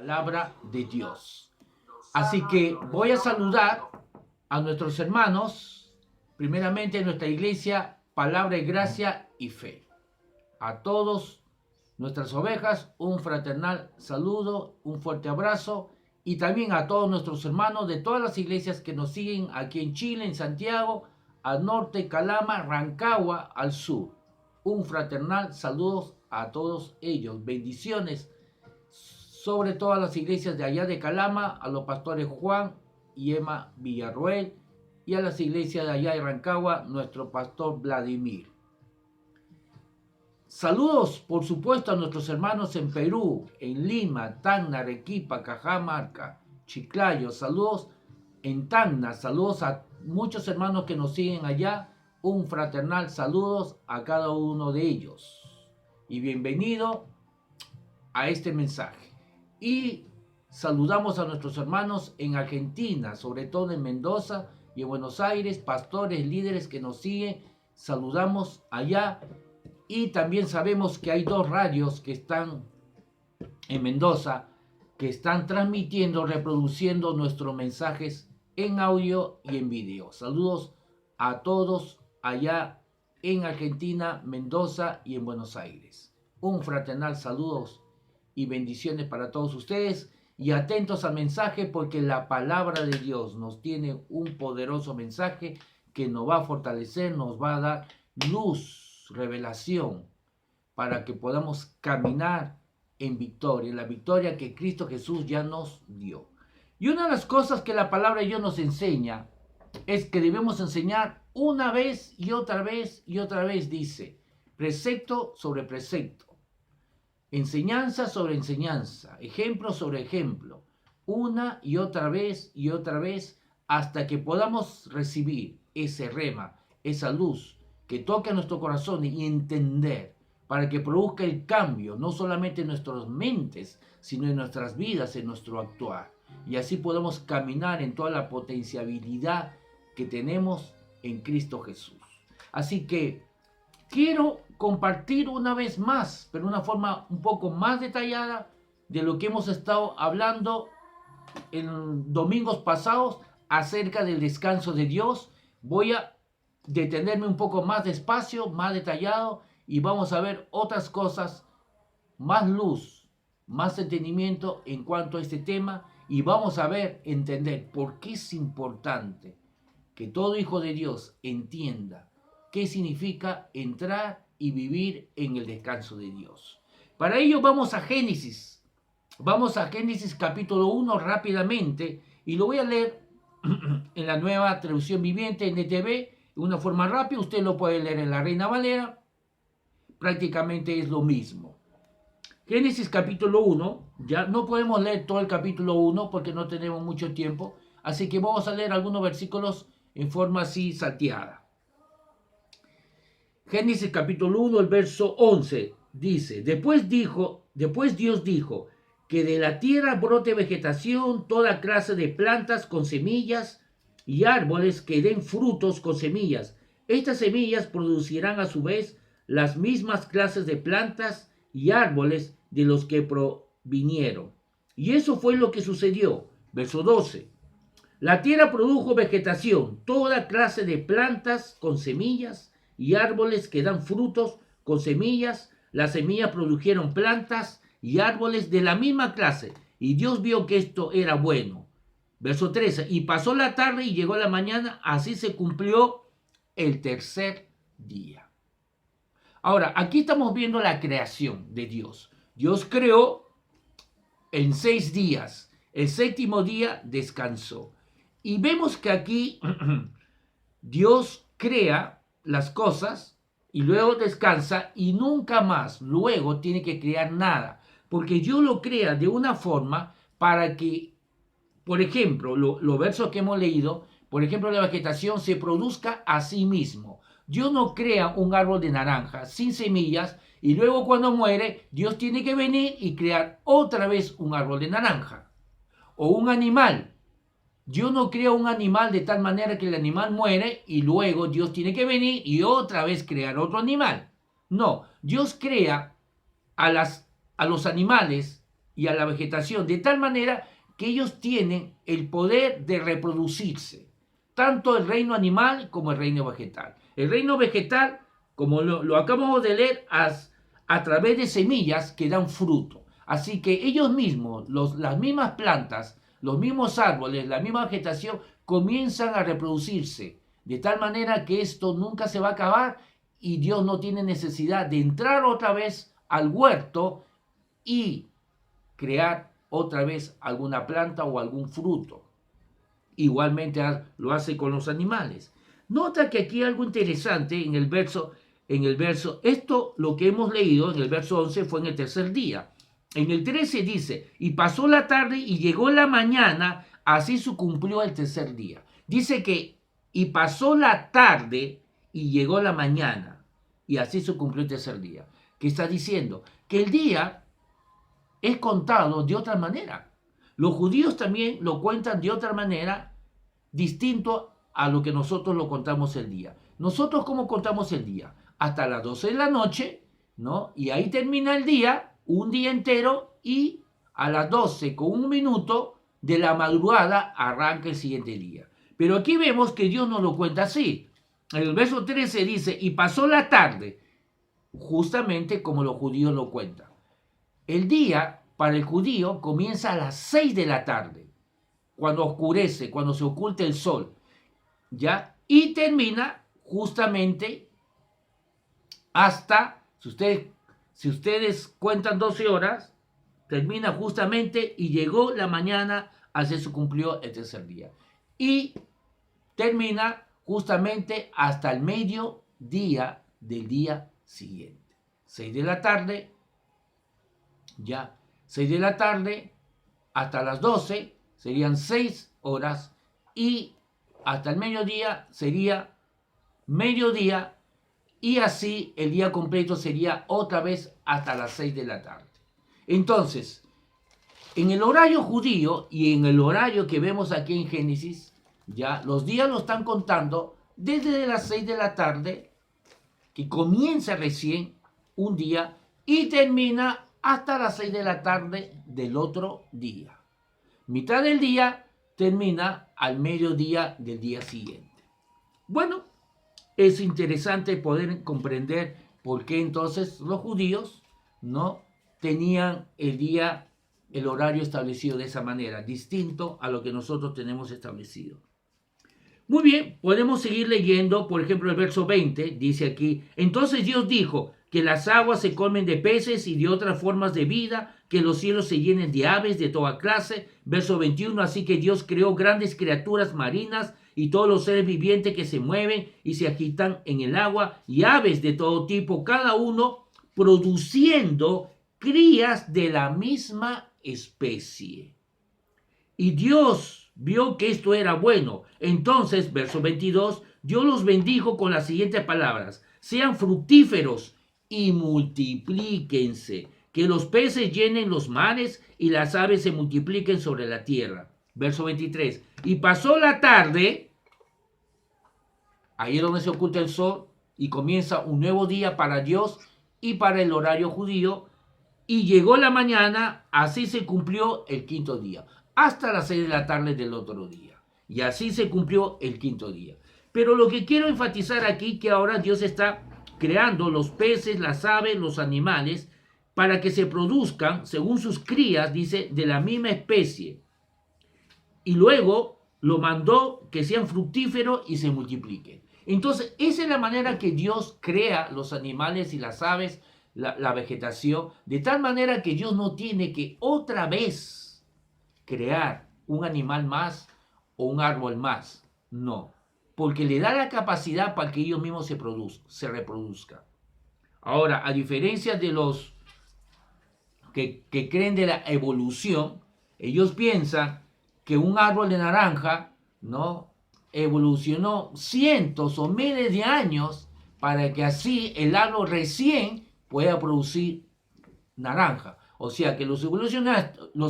palabra de Dios. Así que voy a saludar a nuestros hermanos, primeramente en nuestra iglesia, Palabra y Gracia y Fe. A todos nuestras ovejas, un fraternal saludo, un fuerte abrazo, y también a todos nuestros hermanos de todas las iglesias que nos siguen aquí en Chile, en Santiago, al norte, Calama, Rancagua, al sur. Un fraternal saludos a todos ellos. Bendiciones sobre todas las iglesias de allá de Calama, a los pastores Juan y Emma Villarroel, y a las iglesias de allá de Rancagua, nuestro pastor Vladimir. Saludos, por supuesto, a nuestros hermanos en Perú, en Lima, Tacna, Arequipa, Cajamarca, Chiclayo. Saludos en Tacna, saludos a muchos hermanos que nos siguen allá. Un fraternal saludos a cada uno de ellos. Y bienvenido a este mensaje. Y saludamos a nuestros hermanos en Argentina, sobre todo en Mendoza y en Buenos Aires, pastores, líderes que nos siguen. Saludamos allá. Y también sabemos que hay 2 radios que están en Mendoza, que están transmitiendo, reproduciendo nuestros mensajes en audio y en video. Saludos a todos allá en Argentina, Mendoza y en Buenos Aires. Un fraternal saludos y bendiciones para todos ustedes. Y atentos al mensaje, porque la palabra de Dios nos tiene un poderoso mensaje que nos va a fortalecer, nos va a dar luz, revelación, para que podamos caminar en victoria, la victoria que Cristo Jesús ya nos dio. Y una de las cosas que la palabra de Dios nos enseña es que debemos enseñar una vez y otra vez y otra vez, dice, precepto sobre precepto, enseñanza sobre enseñanza, ejemplo sobre ejemplo, una y otra vez, hasta que podamos recibir ese rema, esa luz que toque a nuestro corazón y entender, para que produzca el cambio, no solamente en nuestras mentes, sino en nuestras vidas, en nuestro actuar. Y así podemos caminar en toda la potencialidad que tenemos en Cristo Jesús. Así que quiero compartir una vez más, pero de una forma un poco más detallada, de lo que hemos estado hablando en domingos pasados acerca del descanso de Dios. Voy a detenerme un poco más despacio, más detallado, y vamos a ver otras cosas, más luz, más entendimiento en cuanto a este tema, y vamos a entender por qué es importante que todo hijo de Dios entienda qué significa entrar y vivir en el descanso de Dios. Para ello vamos a Génesis capítulo 1 rápidamente, y lo voy a leer en la Nueva Traducción Viviente, NTV, de una forma rápida. Usted lo puede leer en la Reina Valera, prácticamente es lo mismo. Génesis capítulo 1, ya no podemos leer todo el capítulo 1 porque no tenemos mucho tiempo, así que vamos a leer algunos versículos en forma así salteada. Génesis capítulo 1, el verso 11, dice, después Dios dijo, que de la tierra brote vegetación, toda clase de plantas con semillas y árboles que den frutos con semillas. Estas semillas producirán a su vez las mismas clases de plantas y árboles de los que provinieron. Y eso fue lo que sucedió. Verso 12. La tierra produjo vegetación, toda clase de plantas con semillas y árboles que dan frutos con semillas. Las semillas produjeron plantas y árboles de la misma clase, y Dios vio que esto era bueno. Verso 13, y pasó la tarde y llegó la mañana, así se cumplió el tercer día. Ahora, aquí estamos viendo la creación de Dios. Dios creó en 6 días, el 7º día descansó. Y vemos que aquí Dios crea las cosas y luego descansa y nunca más luego tiene que crear nada. Porque Dios lo crea de una forma para que, por ejemplo, los versos que hemos leído, por ejemplo, la vegetación se produzca a sí mismo. Dios no crea un árbol de naranja sin semillas y luego cuando muere, Dios tiene que venir y crear otra vez un árbol de naranja. O un animal. Dios no crea un animal de tal manera que el animal muere y luego Dios tiene que venir y otra vez crear otro animal. No, Dios crea a los animales y a la vegetación, de tal manera que ellos tienen el poder de reproducirse, tanto el reino animal como el reino vegetal. El reino vegetal, como lo acabamos de leer, a través de semillas que dan fruto. Así que ellos mismos, las mismas plantas, los mismos árboles, la misma vegetación, comienzan a reproducirse, de tal manera que esto nunca se va a acabar y Dios no tiene necesidad de entrar otra vez al huerto y crear otra vez alguna planta o algún fruto. Igualmente lo hace con los animales. Nota que aquí hay algo interesante en el verso, esto lo que hemos leído en el verso 11 fue en el tercer día. En el 13 dice, y pasó la tarde y llegó la mañana, así se cumplió el tercer día. Dice que, y pasó la tarde y llegó la mañana, y así se cumplió el tercer día. ¿Qué está diciendo? Que el día es contado de otra manera. Los judíos también lo cuentan de otra manera, distinto a lo que nosotros lo contamos el día. Nosotros, ¿cómo contamos el día? Hasta las 12 de la noche, ¿no? Y ahí termina el día, un día entero, y a las 12 con un minuto de la madrugada arranca el siguiente día. Pero aquí vemos que Dios no lo cuenta así. En el verso 13 dice, y pasó la tarde, justamente como los judíos lo cuentan. El día para el judío comienza a las 6 de la tarde, cuando oscurece, cuando se oculta el sol, ¿ya? Y termina justamente hasta, si ustedes cuentan 12 horas, termina justamente y llegó la mañana, así se cumplió el tercer día. Y termina justamente hasta el mediodía del día siguiente. 6 de la tarde, ya, 6 de la tarde hasta las 12 serían 6 horas y hasta el mediodía sería mediodía y así el día completo sería otra vez hasta las 6 de la tarde. Entonces, en el horario judío y en el horario que vemos aquí en Génesis, ya los días lo están contando desde las 6 de la tarde, que comienza recién un día y termina hasta las 6 de la tarde del otro día. Mitad del día termina al mediodía del día siguiente. Bueno, es interesante poder comprender por qué entonces los judíos no tenían el horario establecido de esa manera, distinto a lo que nosotros tenemos establecido. Muy bien, podemos seguir leyendo, por ejemplo, el verso 20, dice aquí, entonces Dios dijo que las aguas se colmen de peces y de otras formas de vida, que los cielos se llenen de aves de toda clase. Verso 21, así que Dios creó grandes criaturas marinas y todos los seres vivientes que se mueven y se agitan en el agua, y aves de todo tipo, cada uno produciendo crías de la misma especie. Y Dios vio que esto era bueno. Entonces, verso 22, Dios los bendijo con las siguientes palabras: sean fructíferos y multiplíquense, que los peces llenen los mares y las aves se multipliquen sobre la tierra. Verso 23, y pasó la tarde, ahí es donde se oculta el sol y comienza un nuevo día para Dios y para el horario judío, y llegó la mañana, así se cumplió el quinto día, hasta las 6 de la tarde del otro día. Y así se cumplió el quinto día. Pero lo que quiero enfatizar aquí, que ahora Dios está creando los peces, las aves, los animales, para que se produzcan, según sus crías, dice, de la misma especie. Y luego lo mandó que sean fructíferos y se multipliquen. Entonces, esa es la manera que Dios crea los animales y las aves, la vegetación, de tal manera que Dios no tiene que otra vez crear un animal más o un árbol más. No, porque le da la capacidad para que ellos mismos se reproduzcan. Ahora, a diferencia de los que creen de la evolución, ellos piensan que un árbol de naranja, ¿no?, evolucionó cientos o miles de años para que así el árbol recién pueda producir naranja. O sea que los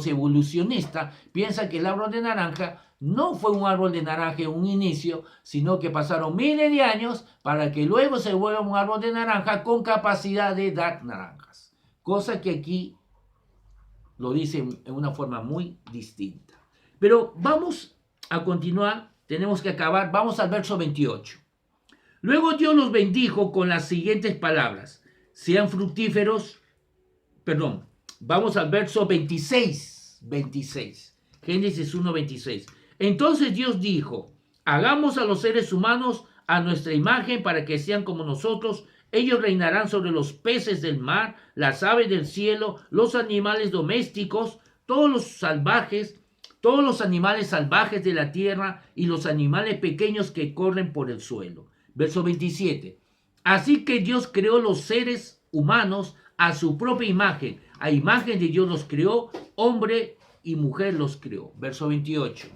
evolucionistas piensan que el árbol de naranja no fue un árbol de naranja en un inicio, sino que pasaron miles de años para que luego se vuelva un árbol de naranja con capacidad de dar naranjas. Cosa que aquí lo dice en una forma muy distinta. Pero vamos a continuar, tenemos que acabar, vamos al verso 28. Luego Dios los bendijo con las siguientes palabras: sean fructíferos, perdón, vamos al verso 26. Génesis 1:26. Entonces Dios dijo: hagamos a los seres humanos a nuestra imagen para que sean como nosotros. Ellos reinarán sobre los peces del mar, las aves del cielo, los animales domésticos, todos los animales salvajes de la tierra y los animales pequeños que corren por el suelo. Verso 27. Así que Dios creó los seres humanos a su propia imagen. A imagen de Dios los creó, hombre y mujer los creó. Verso 28.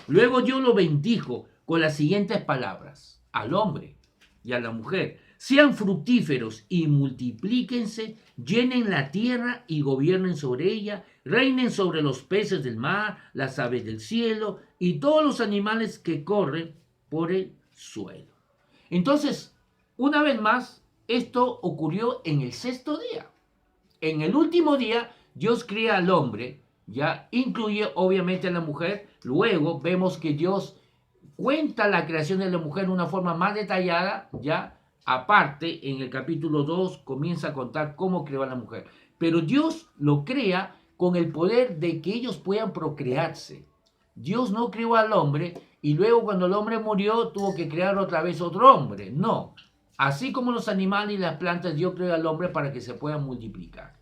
Luego Dios lo bendijo con las siguientes palabras: al hombre y a la mujer: sean fructíferos y multiplíquense, llenen la tierra y gobiernen sobre ella, reinen sobre los peces del mar, las aves del cielo y todos los animales que corren por el suelo. Entonces, una vez más, esto ocurrió en el sexto día. En el último día, Dios crea al hombre, ya incluye obviamente a la mujer. Luego vemos que Dios cuenta la creación de la mujer de una forma más detallada, ya aparte, en el capítulo 2 comienza a contar cómo creó a la mujer. Pero Dios lo crea con el poder de que ellos puedan procrearse. Dios no creó al hombre y luego cuando el hombre murió tuvo que crear otra vez otro hombre. No. Así como los animales y las plantas, Dios creó al hombre para que se puedan multiplicar.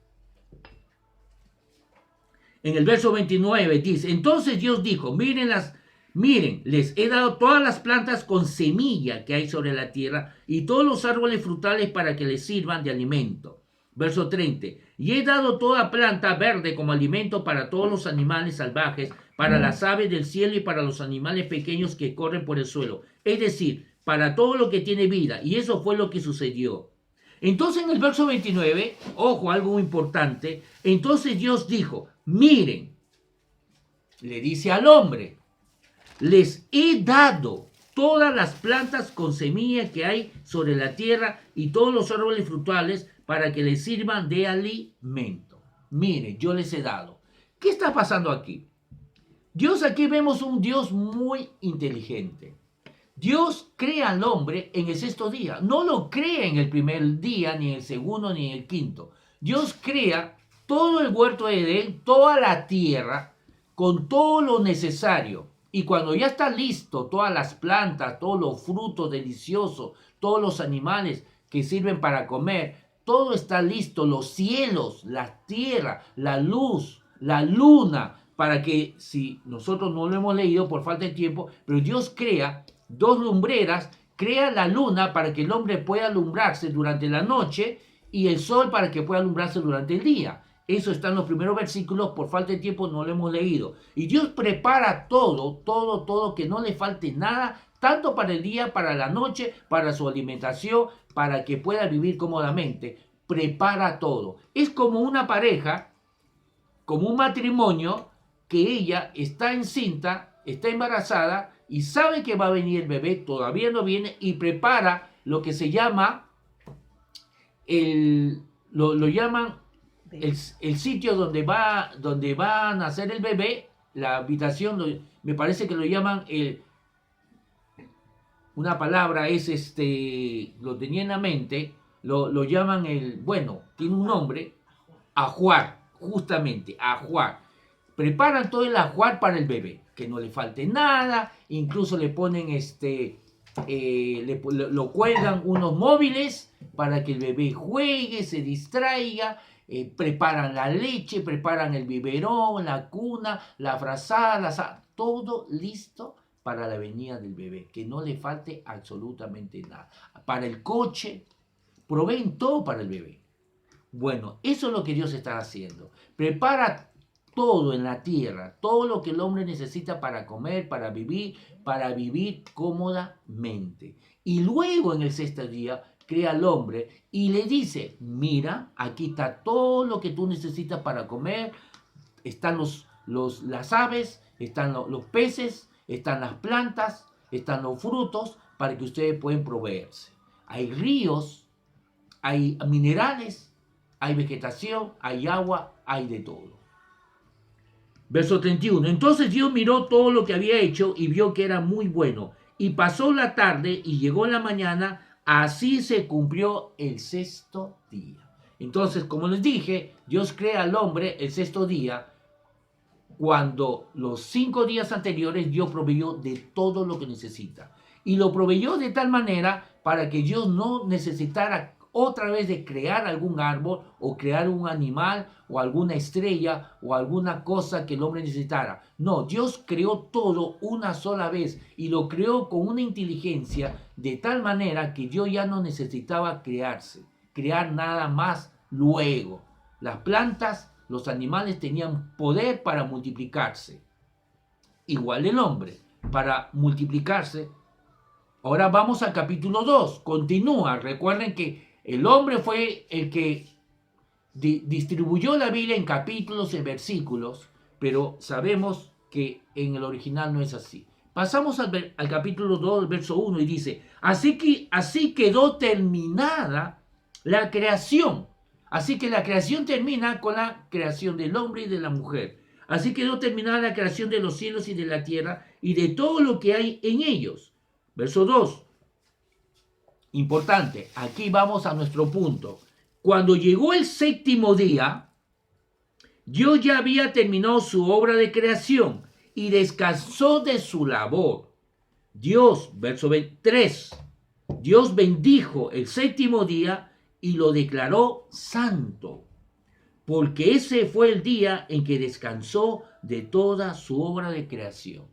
En el verso 29 dice: entonces Dios dijo: miren, les he dado todas las plantas con semilla que hay sobre la tierra y todos los árboles frutales para que les sirvan de alimento. Verso 30. Y he dado toda planta verde como alimento para todos los animales salvajes, para las aves del cielo y para los animales pequeños que corren por el suelo. Es decir, para todo lo que tiene vida. Y eso fue lo que sucedió. Entonces en el verso 29, ojo, algo muy importante. Entonces Dios dijo: miren, le dice al hombre, les he dado todas las plantas con semilla que hay sobre la tierra y todos los árboles frutales para que les sirvan de alimento. Miren, yo les he dado. ¿Qué está pasando aquí? Dios, aquí vemos un Dios muy inteligente. Dios crea al hombre en el sexto día. No lo crea en el primer día, ni en el segundo, ni en el quinto. Dios crea todo el huerto de Edén, toda la tierra, con todo lo necesario. Y cuando ya está listo, todas las plantas, todos los frutos deliciosos, todos los animales que sirven para comer, todo está listo, los cielos, la tierra, la luz, la luna, para que, si nosotros no lo hemos leído por falta de tiempo, pero Dios crea 2 lumbreras, crea la luna para que el hombre pueda alumbrarse durante la noche y el sol para que pueda alumbrarse durante el día. Eso está en los primeros versículos, por falta de tiempo no lo hemos leído. Y Dios prepara todo, que no le falte nada, tanto para el día, para la noche, para su alimentación, para que pueda vivir cómodamente. Prepara todo. Es como una pareja, como un matrimonio, que ella está encinta, está embarazada y sabe que va a venir el bebé, todavía no viene, y prepara lo que se llama, lo llaman el sitio donde va a nacer el bebé, la habitación, me parece que lo llaman, una palabra es, lo tenía en la mente, lo llaman tiene un nombre, ajuar, justamente, ajuar. Preparan todo el ajuar para el bebé, que no le falte nada, incluso le ponen lo cuelgan unos móviles para que el bebé juegue, se distraiga, preparan la leche, preparan el biberón, la cuna, la frazada, todo listo para la venida del bebé, que no le falte absolutamente nada. Para el coche, proveen todo para el bebé. Bueno, eso es lo que Dios está haciendo. Prepara todo en la tierra, todo lo que el hombre necesita para comer, para vivir cómodamente. Y luego en el sexto día crea al hombre y le dice: mira, aquí está todo lo que tú necesitas para comer, están las aves, están los peces, están las plantas, están los frutos, para que ustedes puedan proveerse. Hay ríos, hay minerales, hay vegetación, hay agua, hay de todo. Verso 31. Entonces Dios miró todo lo que había hecho y vio que era muy bueno. Y pasó la tarde y llegó la mañana, así se cumplió el sexto día. Entonces, como les dije, Dios crea al hombre el sexto día, cuando los 5 días anteriores Dios proveyó de todo lo que necesita. Y lo proveyó de tal manera para que Dios no necesitara otra vez de crear algún árbol o crear un animal o alguna estrella o alguna cosa que el hombre necesitara. No, Dios creó todo una sola vez y lo creó con una inteligencia de tal manera que Dios ya no necesitaba crear nada más luego. Las plantas, los animales tenían poder para multiplicarse. Igual el hombre, para multiplicarse. Ahora vamos al capítulo 2. Continúa. Recuerden que el hombre fue el que distribuyó la Biblia en capítulos, en versículos, pero sabemos que en el original no es así. Pasamos al capítulo 2, verso 1 y dice, así quedó terminada la creación. Así que la creación termina con la creación del hombre y de la mujer. Así quedó terminada la creación de los cielos y de la tierra y de todo lo que hay en ellos. Verso 2. Importante, aquí vamos a nuestro punto. Cuando llegó el séptimo día, Dios ya había terminado su obra de creación y descansó de su labor. Dios, verso 3, Dios bendijo el séptimo día y lo declaró santo, porque ese fue el día en que descansó de toda su obra de creación.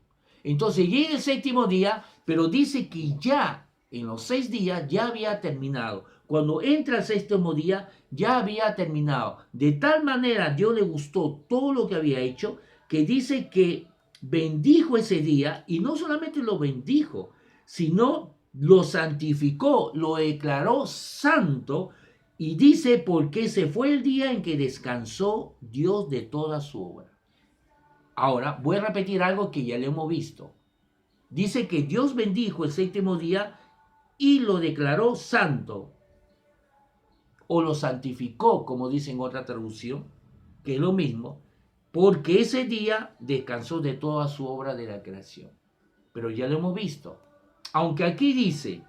Entonces llega el séptimo día, pero dice que ya en los 6 días ya había terminado. Cuando entra el séptimo día ya había terminado. De tal manera Dios le gustó todo lo que había hecho, que dice que bendijo ese día, y no solamente lo bendijo, sino lo santificó, lo declaró santo, y dice, porque ese fue el día en que descansó Dios de toda su obra. Ahora, voy a repetir algo que ya le hemos visto. Dice que Dios bendijo el séptimo día y lo declaró santo, o lo santificó, como dice en otra traducción, que es lo mismo, porque ese día descansó de toda su obra de la creación. Pero ya lo hemos visto. Aunque aquí dice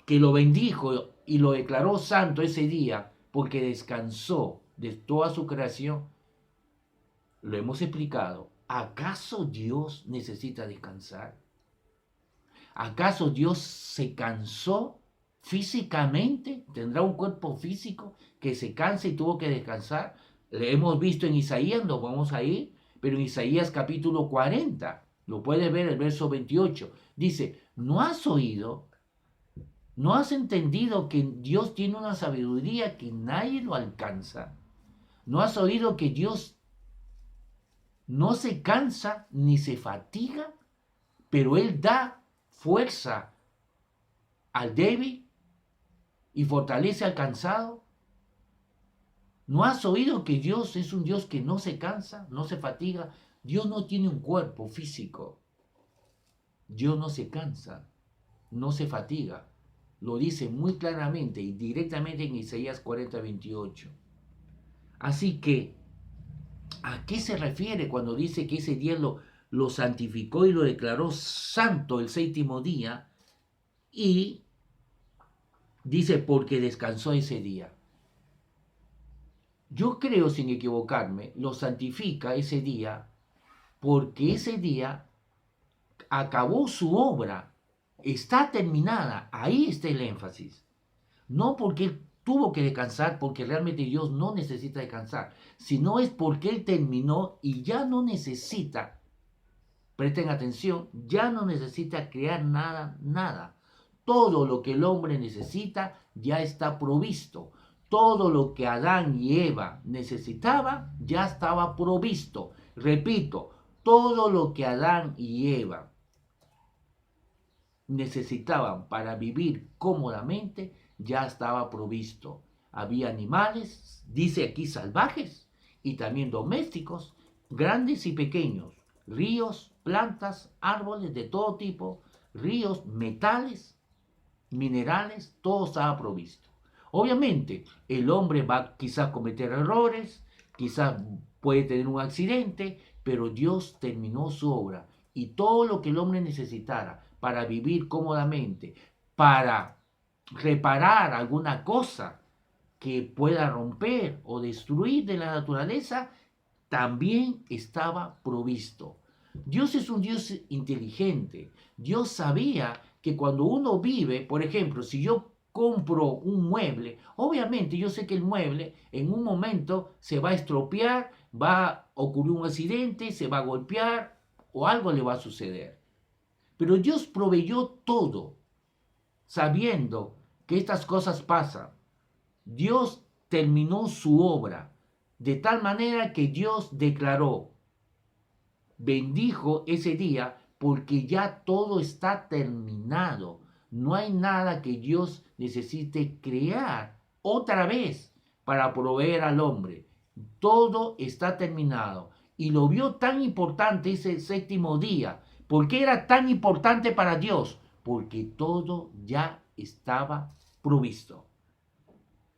que lo bendijo y lo declaró santo ese día porque descansó de toda su creación, lo hemos explicado. ¿Acaso Dios necesita descansar? ¿Acaso Dios se cansó físicamente? ¿Tendrá un cuerpo físico que se cansa y tuvo que descansar? Le hemos visto en Isaías, nos vamos a ir, pero en Isaías capítulo 40, lo puedes ver el verso 28, dice, ¿no has oído? ¿No has entendido que Dios tiene una sabiduría que nadie lo alcanza? ¿No has oído que Dios no se cansa ni se fatiga, pero Él da fuerza al débil y fortalece al cansado? ¿No has oído que Dios es un Dios que no se cansa, no se fatiga? Dios no tiene un cuerpo físico. Dios no se cansa, no se fatiga. Lo dice muy claramente y directamente en Isaías 40, 28. Así que, ¿a qué se refiere cuando dice que ese día lo santificó y lo declaró santo el séptimo día? Y dice, porque descansó ese día. Yo creo, sin equivocarme, lo santifica ese día porque ese día acabó su obra, está terminada, ahí está el énfasis. No porque Él tuvo que descansar, porque realmente Dios no necesita descansar, sino es porque Él terminó y ya no necesita, presten atención, ya no necesita crear nada. Todo lo que el hombre necesita ya está provisto. Todo lo que Adán y Eva necesitaban ya estaba provisto. Repito, todo lo que Adán y Eva necesitaban para vivir cómodamente ya estaba provisto. Había animales, dice aquí salvajes, y también domésticos, grandes y pequeños, ríos, plantas, árboles de todo tipo, ríos, metales, minerales, todo estaba provisto. Obviamente, el hombre va quizás a cometer errores, quizás puede tener un accidente, pero Dios terminó su obra. Y todo lo que el hombre necesitara para vivir cómodamente, para reparar alguna cosa que pueda romper o destruir de la naturaleza, también estaba provisto. Dios es un Dios inteligente. Dios sabía que cuando uno vive, por ejemplo, si yo compro un mueble, obviamente yo sé que el mueble en un momento se va a estropear, va a ocurrir un accidente, se va a golpear o algo le va a suceder. Pero Dios proveyó todo, sabiendo que estas cosas pasan. Dios terminó su obra de tal manera que Dios declaró, bendijo ese día porque ya todo está terminado. No hay nada que Dios necesite crear otra vez para proveer al hombre. Todo está terminado. Y lo vio tan importante ese séptimo día. ¿Por qué era tan importante para Dios? Porque todo ya estaba provisto.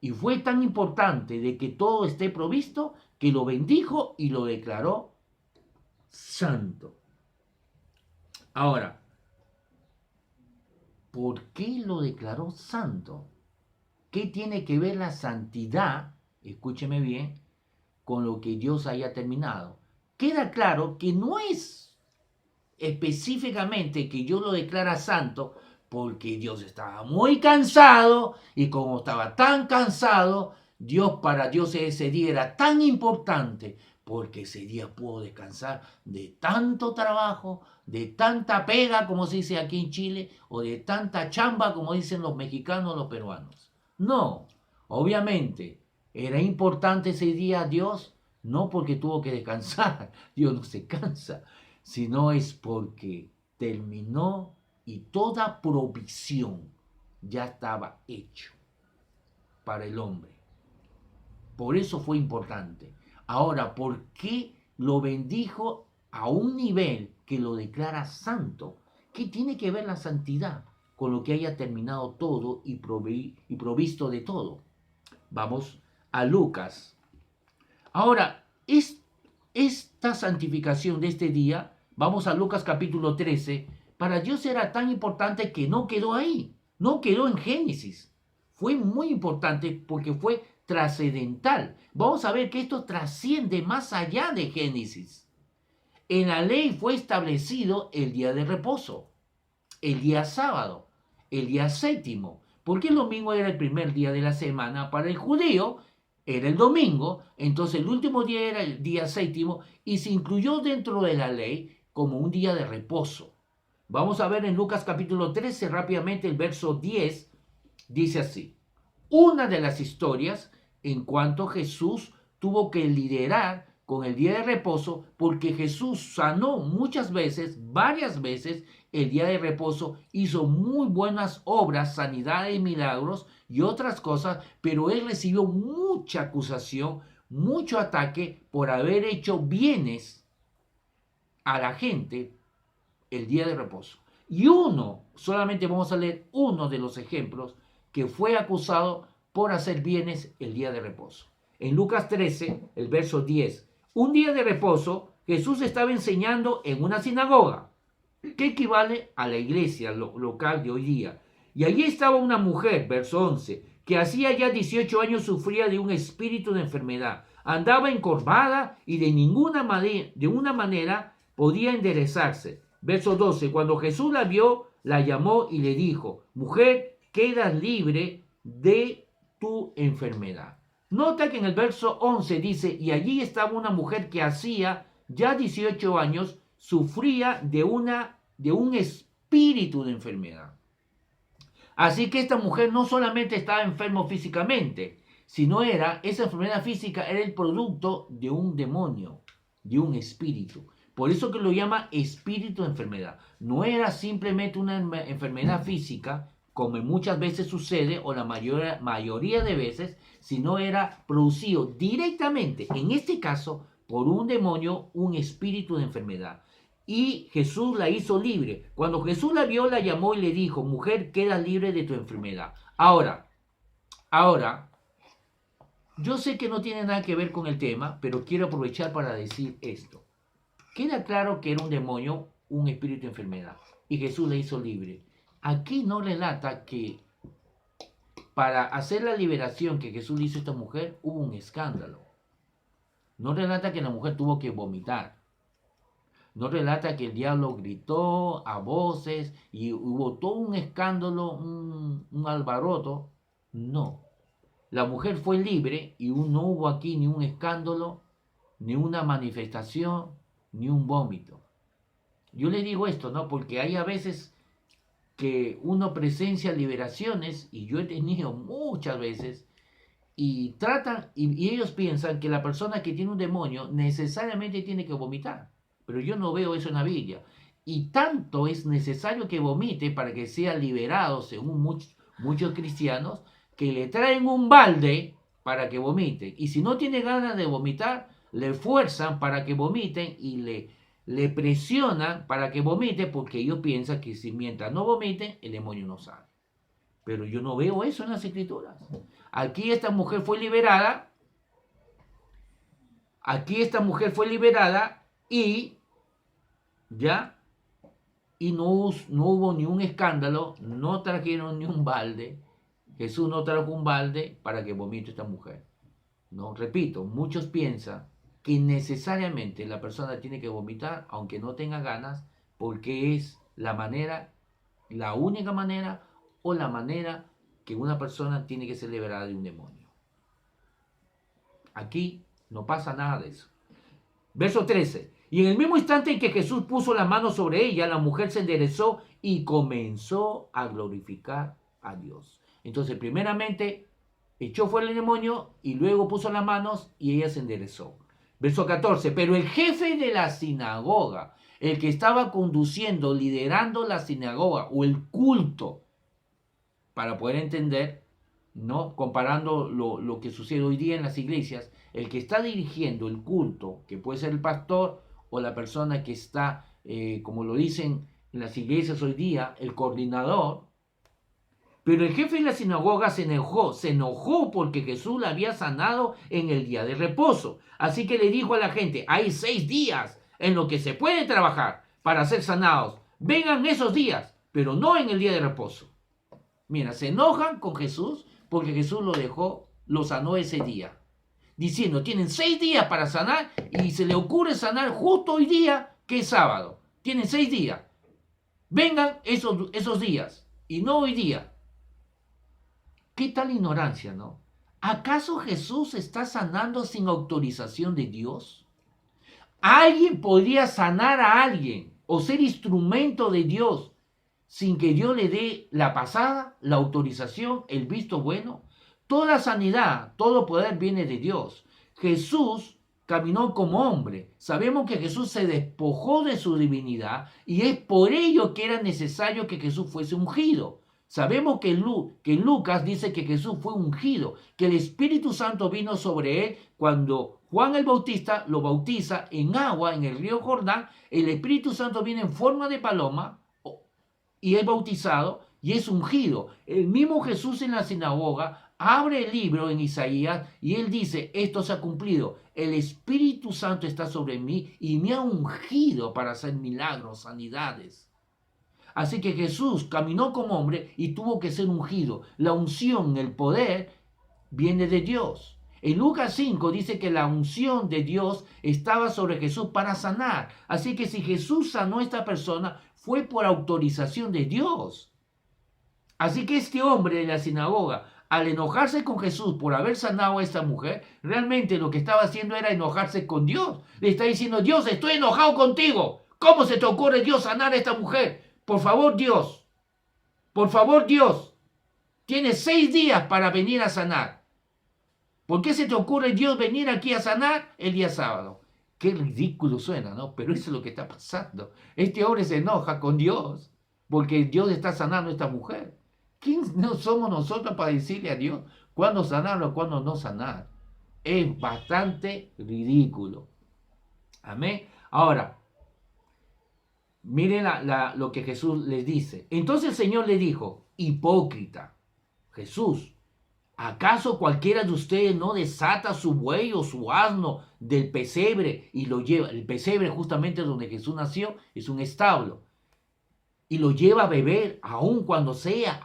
Y fue tan importante de que todo esté provisto que lo bendijo y lo declaró santo. Ahora, ¿por qué lo declaró santo? ¿Qué tiene que ver la santidad, escúcheme bien, con lo que Dios haya terminado? Queda claro que no es específicamente que Dios lo declara santo porque Dios estaba muy cansado y como estaba tan cansado, para Dios ese día era tan importante porque ese día pudo descansar de tanto trabajo, de tanta pega, como se dice aquí en Chile, o de tanta chamba, como dicen los mexicanos o los peruanos. No, obviamente, era importante ese día a Dios, no porque tuvo que descansar, Dios no se cansa, sino es porque terminó y toda provisión ya estaba hecho para el hombre. Por eso fue importante. Ahora, ¿por qué lo bendijo a un nivel que lo declara santo? ¿Qué tiene que ver la santidad con lo que haya terminado todo y provisto de todo? Vamos a Lucas. Ahora, esta santificación de este día, vamos a Lucas capítulo 13, para Dios era tan importante que no quedó ahí, no quedó en Génesis. Fue muy importante porque fue trascendental. Vamos a ver que esto trasciende más allá de Génesis. En la ley fue establecido el día de reposo, el día sábado, el día séptimo, porque el domingo era el primer día de la semana para el judío, era el domingo, entonces el último día era el día séptimo y se incluyó dentro de la ley como un día de reposo. Vamos a ver en Lucas capítulo 13 rápidamente el verso 10, dice así. Una de las historias en cuanto Jesús tuvo que liderar con el día de reposo porque Jesús sanó muchas veces, varias veces, el día de reposo, hizo muy buenas obras, sanidades y milagros y otras cosas, pero él recibió mucha acusación, mucho ataque por haber hecho bienes a la gente el día de reposo. Y solamente vamos a leer uno de los ejemplos que fue acusado por hacer bienes el día de reposo. En Lucas 13, el verso 10, un día de reposo, Jesús estaba enseñando en una sinagoga, que equivale a la iglesia local de hoy día. Y allí estaba una mujer, verso 11, que hacía ya 18 años sufría de un espíritu de enfermedad. Andaba encorvada y de una manera podía enderezarse. Verso 12, cuando Jesús la vio, la llamó y le dijo, mujer, quedas libre de tu enfermedad. Nota que en el verso 11 dice, y allí estaba una mujer que hacía ya 18 años, sufría de un espíritu de enfermedad. Así que esta mujer no solamente estaba enferma físicamente, sino esa enfermedad física era el producto de un demonio, de un espíritu. Por eso que lo llama espíritu de enfermedad. No era simplemente una enfermedad física, como muchas veces sucede, o la mayoría de veces, sino era producido directamente, en este caso, por un demonio, un espíritu de enfermedad. Y Jesús la hizo libre. Cuando Jesús la vio, la llamó y le dijo, mujer, quedas libre de tu enfermedad. Ahora, Yo sé que no tiene nada que ver con el tema, pero quiero aprovechar para decir esto. Queda claro que era un demonio, un espíritu de enfermedad, y Jesús le hizo libre. Aquí no relata que para hacer la liberación que Jesús le hizo a esta mujer hubo un escándalo. No relata que la mujer tuvo que vomitar. No relata que el diablo gritó a voces y hubo todo un escándalo, un alboroto. No. La mujer fue libre y no hubo aquí ni un escándalo, ni una manifestación, ni un vómito. Yo le digo esto, ¿no? Porque hay a veces que uno presencia liberaciones, y yo he tenido muchas veces, y tratan, y ellos piensan que la persona que tiene un demonio necesariamente tiene que vomitar. Pero yo no veo eso en la Biblia. Y tanto es necesario que vomite para que sea liberado, según muchos cristianos, que le traen un balde para que vomite. Y si no tiene ganas de vomitar, le fuerzan para que vomiten y le presionan para que vomite, porque ellos piensan que si mientras no vomiten, el demonio no sale. Pero yo no veo eso en las escrituras. Aquí esta mujer fue liberada. Aquí esta mujer fue liberada y ya, y no hubo ni un escándalo, no trajeron ni un balde. Jesús no trajo un balde para que vomite esta mujer. No, repito, muchos piensan que necesariamente la persona tiene que vomitar aunque no tenga ganas, porque es la manera, la única manera o la manera que una persona tiene que ser liberada de un demonio. Aquí no pasa nada de eso. Verso 13. Y en el mismo instante en que Jesús puso la mano sobre ella, la mujer se enderezó y comenzó a glorificar a Dios. Entonces, primeramente, echó fuera el demonio y luego puso las manos y ella se enderezó. Verso 14. Pero el jefe de la sinagoga, el que estaba conduciendo, liderando la sinagoga o el culto, para poder entender, ¿no? Comparando lo que sucede hoy día en las iglesias, el que está dirigiendo el culto, que puede ser el pastor o la persona que está, como lo dicen en las iglesias hoy día, el coordinador. Pero el jefe de la sinagoga se enojó porque Jesús la había sanado en el día de reposo. Así que le dijo a la gente, hay 6 días en los que se puede trabajar para ser sanados. Vengan esos días, pero no en el día de reposo. Mira, se enojan con Jesús porque Jesús lo sanó ese día. Diciendo, tienen 6 días para sanar y se le ocurre sanar justo hoy día que es sábado. Tienen 6 días. Vengan esos días y no hoy día. ¿Qué tal ignorancia, no? ¿Acaso Jesús está sanando sin autorización de Dios? ¿Alguien podría sanar a alguien o ser instrumento de Dios sin que Dios le dé la pasada, la autorización, el visto bueno? Toda sanidad, todo poder viene de Dios. Jesús caminó como hombre. Sabemos que Jesús se despojó de su divinidad y es por ello que era necesario que Jesús fuese ungido. Sabemos que Lucas dice que Jesús fue ungido, que el Espíritu Santo vino sobre él cuando Juan el Bautista lo bautiza en agua en el río Jordán. El Espíritu Santo viene en forma de paloma y es bautizado y es ungido. El mismo Jesús en la sinagoga abre el libro en Isaías y él dice, esto se ha cumplido, el Espíritu Santo está sobre mí y me ha ungido para hacer milagros, sanidades. Así que Jesús caminó como hombre y tuvo que ser ungido. La unción, el poder, viene de Dios. En Lucas 5 dice que la unción de Dios estaba sobre Jesús para sanar. Así que si Jesús sanó a esta persona, fue por autorización de Dios. Así que este hombre de la sinagoga, al enojarse con Jesús por haber sanado a esta mujer, realmente lo que estaba haciendo era enojarse con Dios. Le está diciendo, Dios, estoy enojado contigo. ¿Cómo se te ocurre, Dios, sanar a esta mujer? Por favor, Dios. Por favor, Dios. Tienes 6 días para venir a sanar. ¿Por qué se te ocurre, Dios, venir aquí a sanar el día sábado? Qué ridículo suena, ¿no? Pero eso es lo que está pasando. Este hombre se enoja con Dios porque Dios está sanando a esta mujer. ¿Quién no somos nosotros para decirle a Dios cuándo sanar o cuándo no sanar? Es bastante ridículo. Amén. Ahora, miren lo que Jesús les dice. Entonces el Señor le dijo, hipócrita, Jesús, ¿Acaso cualquiera de ustedes no desata su buey o su asno del pesebre y lo lleva? El pesebre, justamente donde Jesús nació, es un establo. Y lo lleva a beber aun cuando sea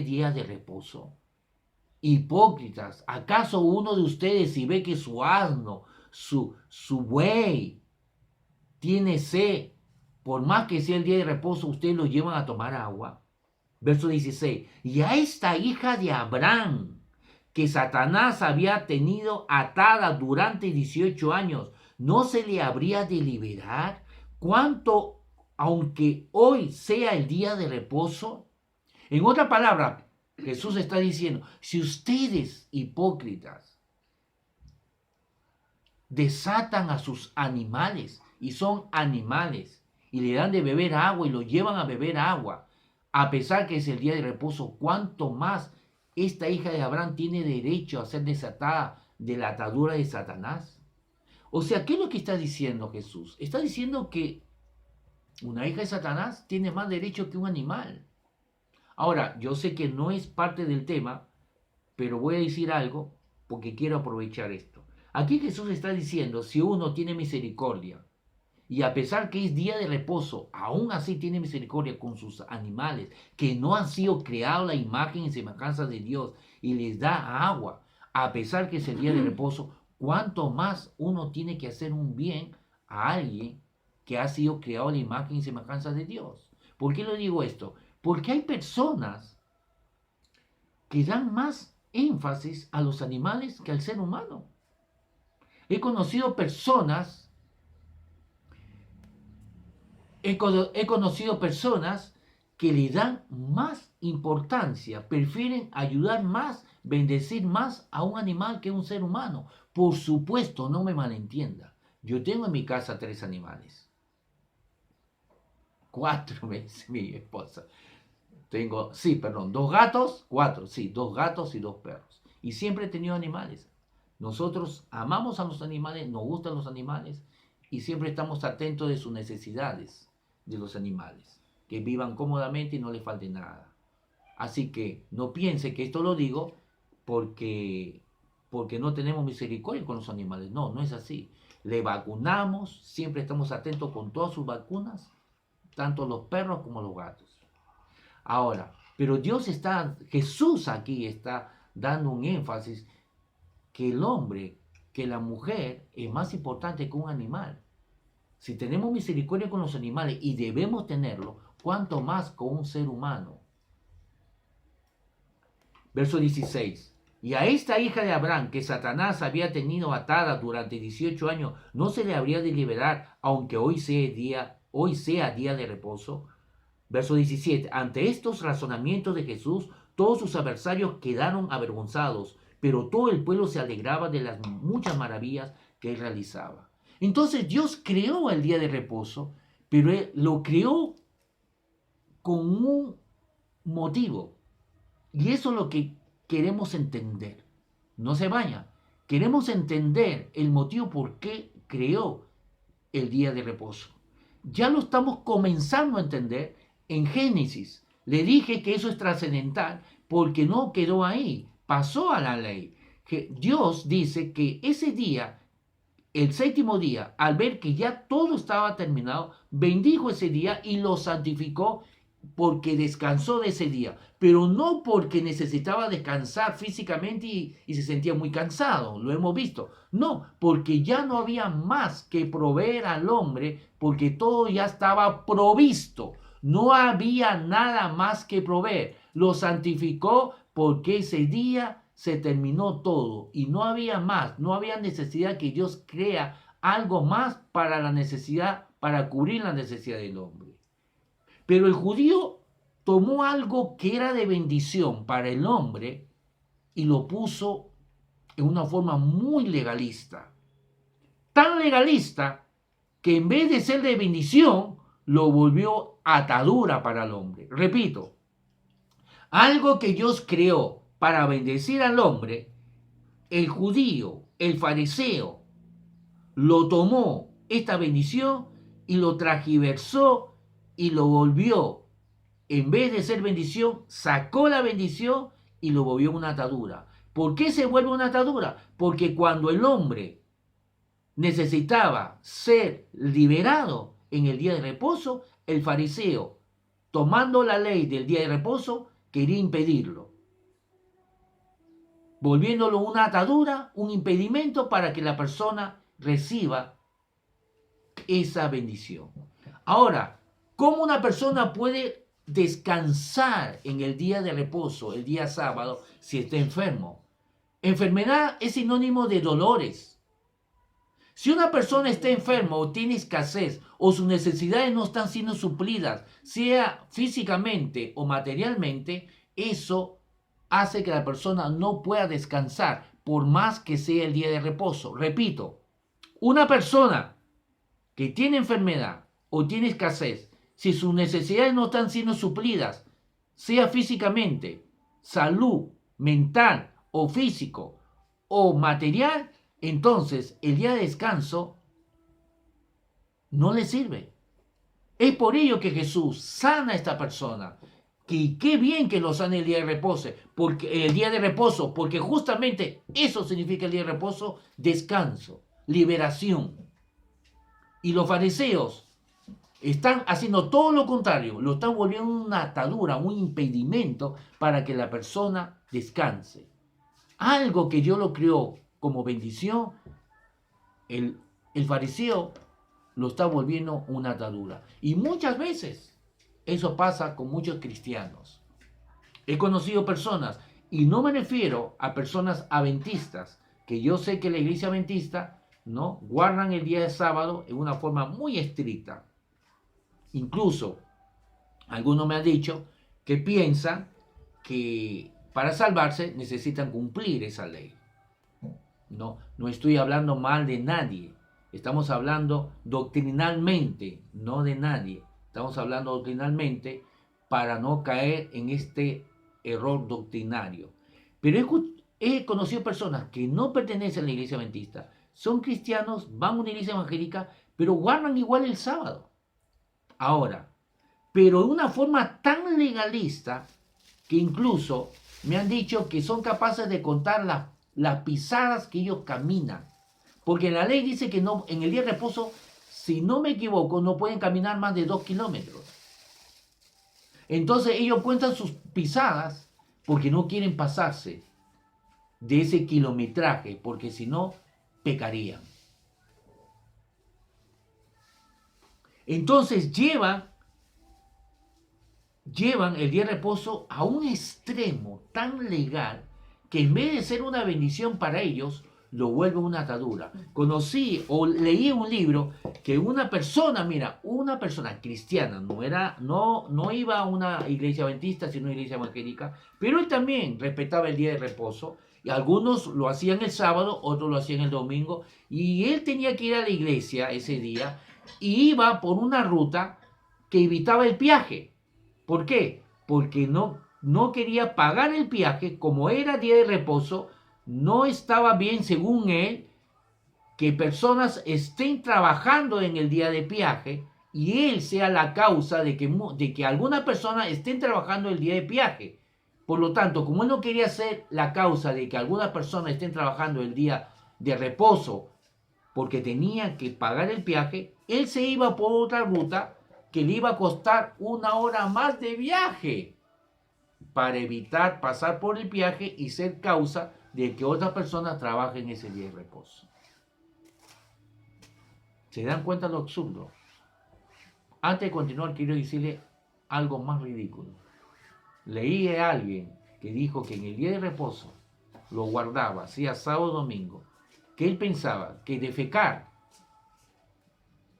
día de reposo. Hipócritas, ¿acaso uno de ustedes, si ve que su asno, su buey, tiene sed, por más que sea el día de reposo, ustedes lo llevan a tomar agua? Verso 16. Y a esta hija de Abraham, que Satanás había tenido atada durante 18 años, ¿no se le habría de liberar? ¿Cuánto, aunque hoy sea el día de reposo? En otra palabra, Jesús está diciendo, si ustedes, hipócritas, desatan a sus animales, y son animales, y le dan de beber agua y lo llevan a beber agua, a pesar que es el día de reposo, ¿cuánto más esta hija de Abraham tiene derecho a ser desatada de la atadura de Satanás? O sea, ¿qué es lo que está diciendo Jesús? Está diciendo que una hija de Satanás tiene más derecho que un animal. Ahora, yo sé que no es parte del tema, pero voy a decir algo porque quiero aprovechar esto. Aquí Jesús está diciendo, si uno tiene misericordia, y a pesar que es día de reposo, aún así tiene misericordia con sus animales, que no han sido creados la imagen y semejanza de Dios, y les da agua, a pesar que es el día de reposo, ¿cuánto más uno tiene que hacer un bien a alguien que ha sido creado la imagen y semejanza de Dios? ¿Por qué lo digo esto? Porque hay personas que dan más énfasis a los animales que al ser humano. He conocido personas, he conocido personas que le dan más importancia, prefieren ayudar más, bendecir más a un animal que a un ser humano. Por supuesto, no me malentienda. Yo tengo en mi casa 3 animales. 4 me dice mi esposa. Tengo, sí, perdón, 2 gatos, 4, sí, 2 gatos y 2 perros. Y siempre he tenido animales. Nosotros amamos a los animales, nos gustan los animales y siempre estamos atentos de sus necesidades de los animales. Que vivan cómodamente y no les falte nada. Así que no piense que esto lo digo porque no tenemos misericordia con los animales. No, no es así. Le vacunamos, siempre estamos atentos con todas sus vacunas, tanto los perros como los gatos. Ahora, pero Jesús aquí está dando un énfasis que el hombre, que la mujer es más importante que un animal. Si tenemos misericordia con los animales y debemos tenerlo, ¿cuánto más con un ser humano? Verso 16. Y a esta hija de Abraham, que Satanás había tenido atada durante 18 años, ¿no se le habría de liberar, aunque hoy sea día de reposo? Verso 17. Ante estos razonamientos de Jesús, todos sus adversarios quedaron avergonzados, pero todo el pueblo se alegraba de las muchas maravillas que él realizaba. Entonces Dios creó el día de reposo, pero él lo creó con un motivo. Y eso es lo que queremos entender. No se vaya. Queremos entender el motivo por qué creó el día de reposo. Ya lo estamos comenzando a entender en Génesis. Le dije que eso es trascendental porque no quedó ahí, pasó a la ley. Dios dice que ese día, el séptimo día, al ver que ya todo estaba terminado, bendijo ese día y lo santificó porque descansó de ese día, pero no porque necesitaba descansar físicamente y se sentía muy cansado, lo hemos visto. No, porque ya no había más que proveer al hombre, porque todo ya estaba provisto. No había nada más que proveer. Lo santificó porque ese día se terminó todo y no había más, no había necesidad que Dios crea algo más para la necesidad, para cubrir la necesidad del hombre. Pero el judío tomó algo que era de bendición para el hombre y lo puso en una forma muy legalista. Tan legalista que en vez de ser de bendición, lo volvió atadura para el hombre. Repito, algo que Dios creó para bendecir al hombre, el judío, el fariseo, lo tomó esta bendición y lo transgiversó y lo volvió, en vez de ser bendición, sacó la bendición y lo volvió una atadura. ¿Por qué se vuelve una atadura? Porque cuando el hombre necesitaba ser liberado en el día de reposo, el fariseo, tomando la ley del día de reposo, quería impedirlo, volviéndolo una atadura, un impedimento para que la persona reciba esa bendición. Ahora, ¿cómo una persona puede descansar en el día de reposo, el día sábado, si está enfermo? Enfermedad es sinónimo de dolores. Si una persona está enferma o tiene escasez o sus necesidades no están siendo suplidas, sea físicamente o materialmente, eso hace que la persona no pueda descansar por más que sea el día de reposo. Repito, una persona que tiene enfermedad o tiene escasez, si sus necesidades no están siendo suplidas, sea físicamente, salud, mental o físico o material, entonces el día de descanso no le sirve. Es por ello que Jesús sana a esta persona. Que qué bien que lo sane el día de reposo, porque justamente eso significa el día de reposo, descanso, liberación. Y los fariseos están haciendo todo lo contrario, lo están volviendo una atadura, un impedimento para que la persona descanse. Algo que Dios lo creó como bendición, el fariseo lo está volviendo una atadura. Y muchas veces eso pasa con muchos cristianos. He conocido personas, y no me refiero a personas adventistas, que yo sé que la iglesia adventista, ¿no?, guardan el día de sábado en una forma muy estricta. Incluso, algunos me han dicho que piensan que para salvarse necesitan cumplir esa ley. No estoy hablando mal de nadie. Estamos hablando doctrinalmente, no de nadie. Estamos hablando doctrinalmente para no caer en este error doctrinario. Pero he conocido personas que no pertenecen a la iglesia adventista, son cristianos, van a una iglesia evangélica, pero guardan igual el sábado. Ahora, pero de una forma tan legalista que incluso me han dicho que son capaces de contar las pisadas que ellos caminan. Porque la ley dice que no, en el día de reposo, si no me equivoco, no pueden caminar más de 2 kilómetros. Entonces ellos cuentan sus pisadas porque no quieren pasarse de ese kilometraje, porque si no, pecarían. Entonces llevan el día de reposo a un extremo tan legal que en vez de ser una bendición para ellos, lo vuelve una atadura. Conocí o leí un libro que una persona cristiana, no iba a una iglesia adventista, sino a una iglesia evangélica, pero él también respetaba el día de reposo, y algunos lo hacían el sábado, otros lo hacían el domingo, y él tenía que ir a la iglesia ese día, y iba por una ruta que evitaba el peaje. ¿Por qué? Porque no quería pagar el peaje, como era día de reposo. No estaba bien, según él, que personas estén trabajando en el día de peaje y él sea la causa de que alguna persona estén trabajando el día de peaje. Por lo tanto, como él no quería ser la causa de que algunas personas estén trabajando el día de reposo porque tenía que pagar el peaje, él se iba por otra ruta que le iba a costar 1 hora más de viaje para evitar pasar por el peaje y ser causa de que otras personas trabajen ese día de reposo. ¿Se dan cuenta lo absurdo? Antes de continuar, quiero decirle algo más ridículo. Leí a alguien que dijo que en el día de reposo lo guardaba, sea sábado o domingo, que él pensaba que defecar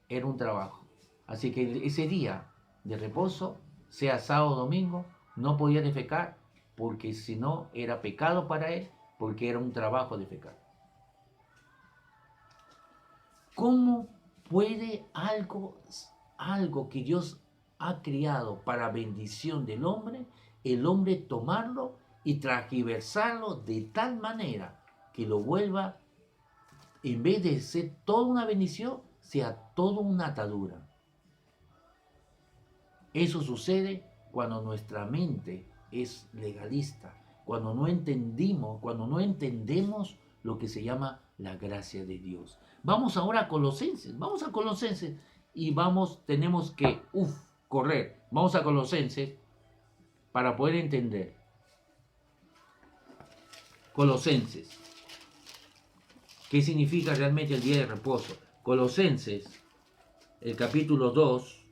era un trabajo. Así que ese día de reposo, sea sábado o domingo, no podía defecar porque si no era pecado para él, porque era un trabajo defecar. ¿Cómo puede algo que Dios ha creado para bendición del hombre, el hombre tomarlo y transgiversarlo de tal manera que lo vuelva, en vez de ser toda una bendición, sea toda una atadura? Eso sucede cuando nuestra mente es legalista, cuando no entendemos lo que se llama la gracia de Dios. Vamos ahora a Colosenses, y tenemos que, correr. Vamos a Colosenses para poder entender. Colosenses. ¿Qué significa realmente el día de reposo? Colosenses, el capítulo 2.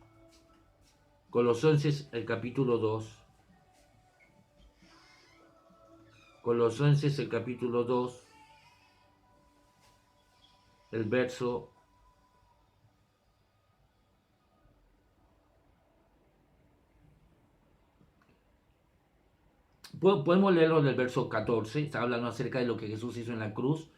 Colosenses, el capítulo 2. Colosenses, el capítulo 2. El verso podemos leerlo del verso 14, está hablando acerca de lo que Jesús hizo en la cruz.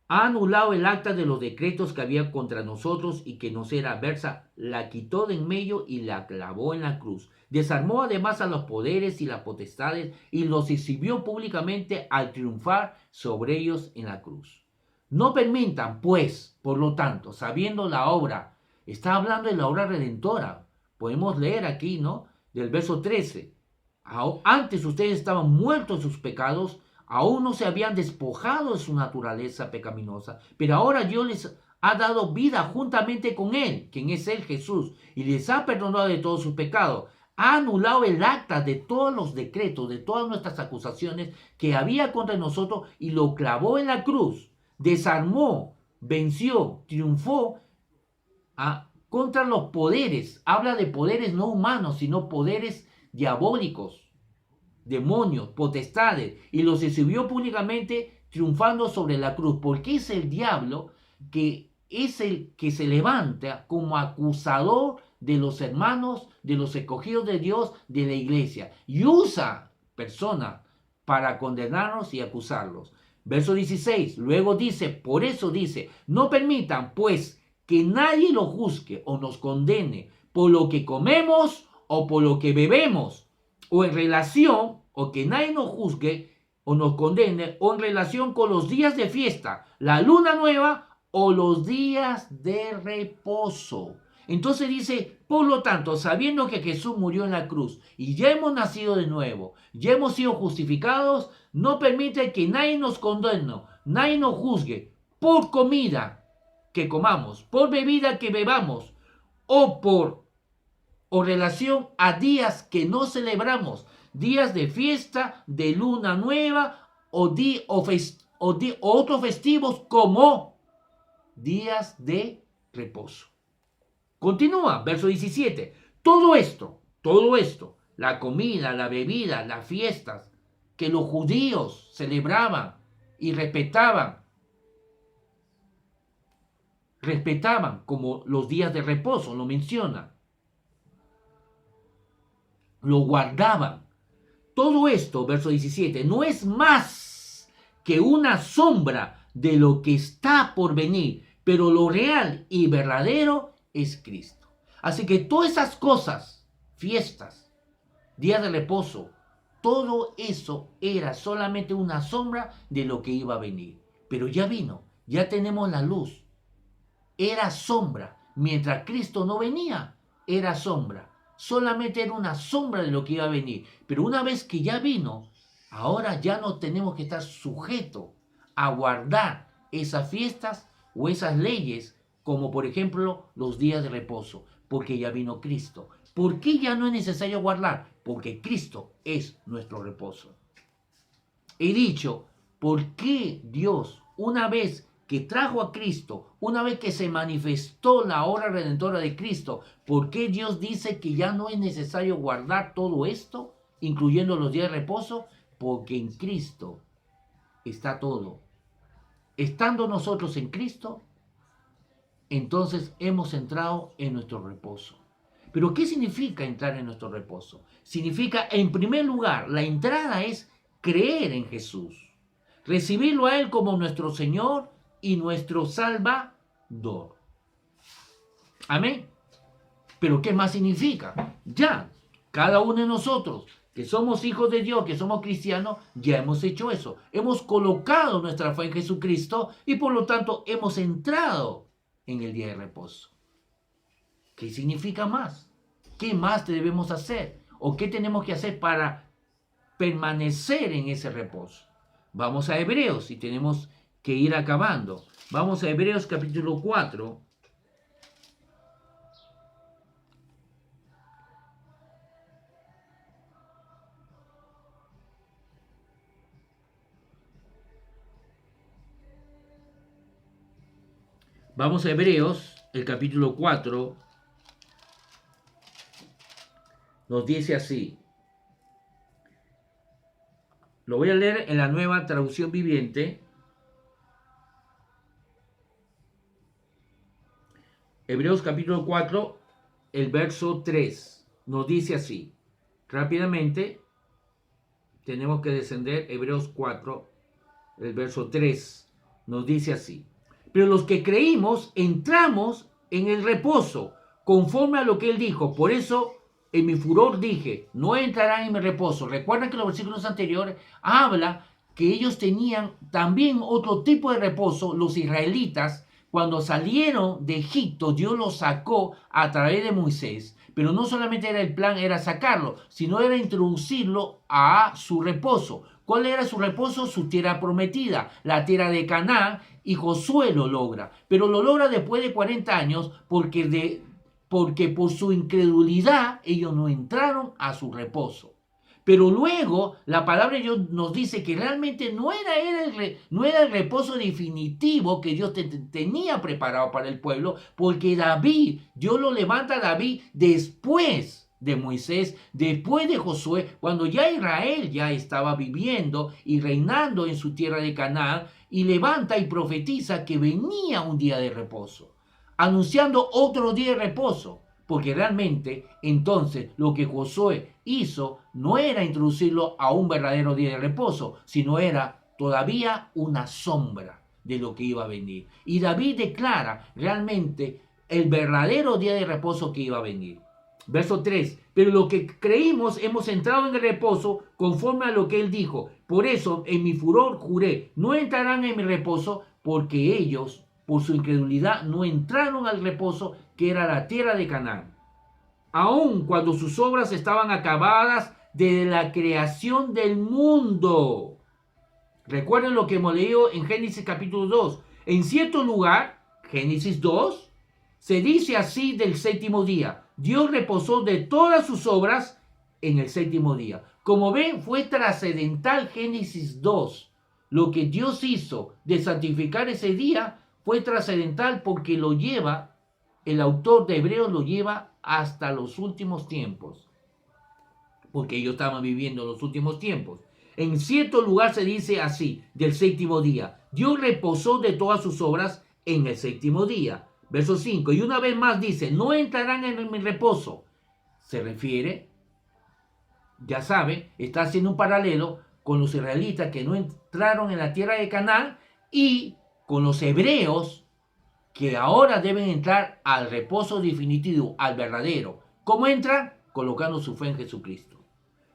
Ha anulado el acta de los decretos que había contra nosotros y que nos era adversa, la quitó de en medio y la clavó en la cruz. Desarmó además a los poderes y las potestades y los exhibió públicamente al triunfar sobre ellos en la cruz. No permitan, pues, por lo tanto, sabiendo la obra, está hablando de la obra redentora. Podemos leer aquí, ¿no? Del verso 13. Antes ustedes estaban muertos en sus pecados, aún no se habían despojado de su naturaleza pecaminosa, pero ahora Dios les ha dado vida juntamente con Él, quien es Él, Jesús, y les ha perdonado de todos sus pecados. Ha anulado el acta de todos los decretos, de todas nuestras acusaciones que había contra nosotros y lo clavó en la cruz. Desarmó, venció, triunfó contra los poderes. Habla de poderes no humanos, sino poderes diabólicos, demonios, potestades, y los exhibió públicamente triunfando sobre la cruz, porque es el diablo que es el que se levanta como acusador de los hermanos, de los escogidos de Dios, de la iglesia, y usa personas para condenarnos y acusarlos. Verso 16, luego dice, por eso dice, no permitan pues que nadie lo juzgue o nos condene por lo que comemos o por lo que bebemos, o en relación, o que nadie nos juzgue o nos condene, o en relación con los días de fiesta, la luna nueva o los días de reposo. Entonces dice, por lo tanto, sabiendo que Jesús murió en la cruz y ya hemos nacido de nuevo, ya hemos sido justificados, no permite que nadie nos condene, nadie nos juzgue por comida que comamos, por bebida que bebamos, o relación a días que no celebramos, días de fiesta, de luna nueva o otros festivos como días de reposo. Continúa, verso 17. Todo esto, la comida, la bebida, las fiestas que los judíos celebraban y respetaban como los días de reposo, lo menciona. Lo guardaban. Todo esto, verso 17, no es más que una sombra de lo que está por venir, pero lo real y verdadero es Cristo. Así que todas esas cosas, fiestas, días de reposo, todo eso era solamente una sombra de lo que iba a venir. Pero ya vino, ya tenemos la luz. Era sombra. Mientras Cristo no venía, era sombra. Solamente era una sombra de lo que iba a venir. Pero una vez que ya vino, ahora ya no tenemos que estar sujetos a guardar esas fiestas o esas leyes, como por ejemplo los días de reposo, porque ya vino Cristo. ¿Por qué ya no es necesario guardar? Porque Cristo es nuestro reposo. He dicho, ¿por qué Dios, una vez que trajo a Cristo, una vez que se manifestó la obra redentora de Cristo, ¿por qué Dios dice que ya no es necesario guardar todo esto, incluyendo los días de reposo? Porque en Cristo está todo. Estando nosotros en Cristo, entonces hemos entrado en nuestro reposo. Pero ¿qué significa entrar en nuestro reposo? Significa, en primer lugar, la entrada es creer en Jesús, recibirlo a Él como nuestro Señor y nuestro Salvador. Amén. Pero ¿qué más significa? Ya, cada uno de nosotros que somos hijos de Dios, que somos cristianos, ya hemos hecho eso. Hemos colocado nuestra fe en Jesucristo y por lo tanto hemos entrado en el día de reposo. ¿Qué significa más? ¿Qué más debemos hacer? ¿O qué tenemos que hacer para permanecer en ese reposo. Vamos a Hebreos y tenemos que ir acabando. Vamos a Hebreos capítulo 4. Vamos a Hebreos, el capítulo 4, nos dice así. Lo voy a leer en la Nueva Traducción Viviente. Hebreos capítulo 4, el verso 3, nos dice así. Rápidamente, tenemos que descender. Hebreos 4, el verso 3, nos dice así. Pero los que creímos entramos en el reposo, conforme a lo que él dijo. Por eso, en mi furor dije, no entrarán en mi reposo. Recuerden que los versículos anteriores habla que ellos tenían también otro tipo de reposo, los israelitas. Cuando salieron de Egipto, Dios los sacó a través de Moisés. Pero no solamente era el plan, era sacarlo, sino era introducirlo a su reposo. ¿Cuál era su reposo? Su tierra prometida, la tierra de Canaán, y Josué lo logra. Pero lo logra después de 40 años porque por su incredulidad ellos no entraron a su reposo. Pero luego la palabra de Dios nos dice que realmente no era el reposo definitivo que Dios tenía preparado para el pueblo, porque Dios lo levanta a David después de Moisés, después de Josué, cuando ya Israel ya estaba viviendo y reinando en su tierra de Canaán, y levanta y profetiza que venía un día de reposo, anunciando otro día de reposo. Porque realmente entonces lo que Josué hizo no era introducirlo a un verdadero día de reposo, sino era todavía una sombra de lo que iba a venir. Y David declara realmente el verdadero día de reposo que iba a venir. Verso 3, pero lo que creímos hemos entrado en el reposo conforme a lo que él dijo. Por eso en mi furor juré, no entrarán en mi reposo, porque ellos por su incredulidad no entraron al reposo que era la tierra de Canaán, aun cuando sus obras estaban acabadas desde la creación del mundo. Recuerden lo que hemos leído en Génesis capítulo 2. En cierto lugar, Génesis 2, se dice así del séptimo día. Dios reposó de todas sus obras en el séptimo día. Como ven, fue trascendental Génesis 2. Lo que Dios hizo de santificar ese día fue trascendental porque lo lleva, el autor de Hebreos lo lleva hasta los últimos tiempos. Porque ellos estaban viviendo los últimos tiempos. En cierto lugar se dice así, del séptimo día. Dios reposó de todas sus obras en el séptimo día. Verso 5. Y una vez más dice, no entrarán en mi reposo. Se refiere, ya sabe, está haciendo un paralelo con los israelitas que no entraron en la tierra de Canaán y con los hebreos que ahora deben entrar al reposo definitivo, al verdadero. ¿Cómo entran? Colocando su fe en Jesucristo.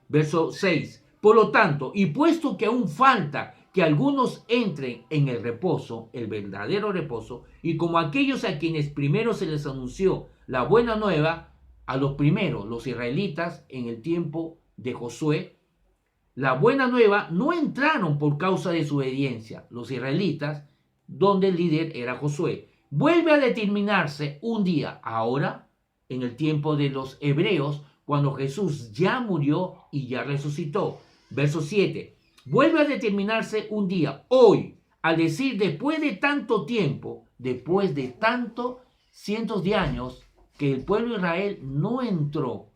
Verso 6. Por lo tanto, y puesto que aún falta que algunos entren en el reposo, el verdadero reposo, y como aquellos a quienes primero se les anunció la buena nueva, a los primeros, los israelitas, en el tiempo de Josué, la buena nueva no entraron por causa de su obediencia, los israelitas, donde el líder era Josué. Vuelve a determinarse un día, ahora, en el tiempo de los hebreos, cuando Jesús ya murió y ya resucitó. Verso 7. Vuelve a determinarse un día, hoy, al decir después de tanto tiempo, después de tantos cientos de años, que el pueblo de Israel no entró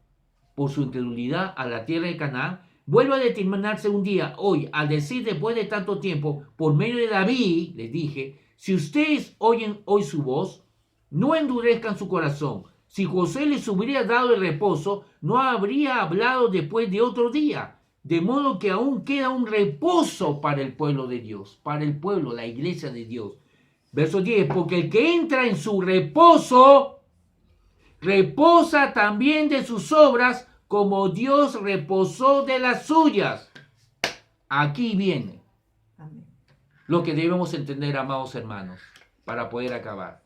por su incredulidad a la tierra de Canaán, vuelve a determinarse un día, hoy, al decir después de tanto tiempo, por medio de David, les dije, si ustedes oyen hoy su voz, no endurezcan su corazón. Si José les hubiera dado el reposo, no habría hablado después de otro día. De modo que aún queda un reposo para el pueblo de Dios, para el pueblo, la iglesia de Dios. Verso 10, porque el que entra en su reposo, reposa también de sus obras, como Dios reposó de las suyas. Aquí viene lo que debemos entender, amados hermanos, para poder acabar.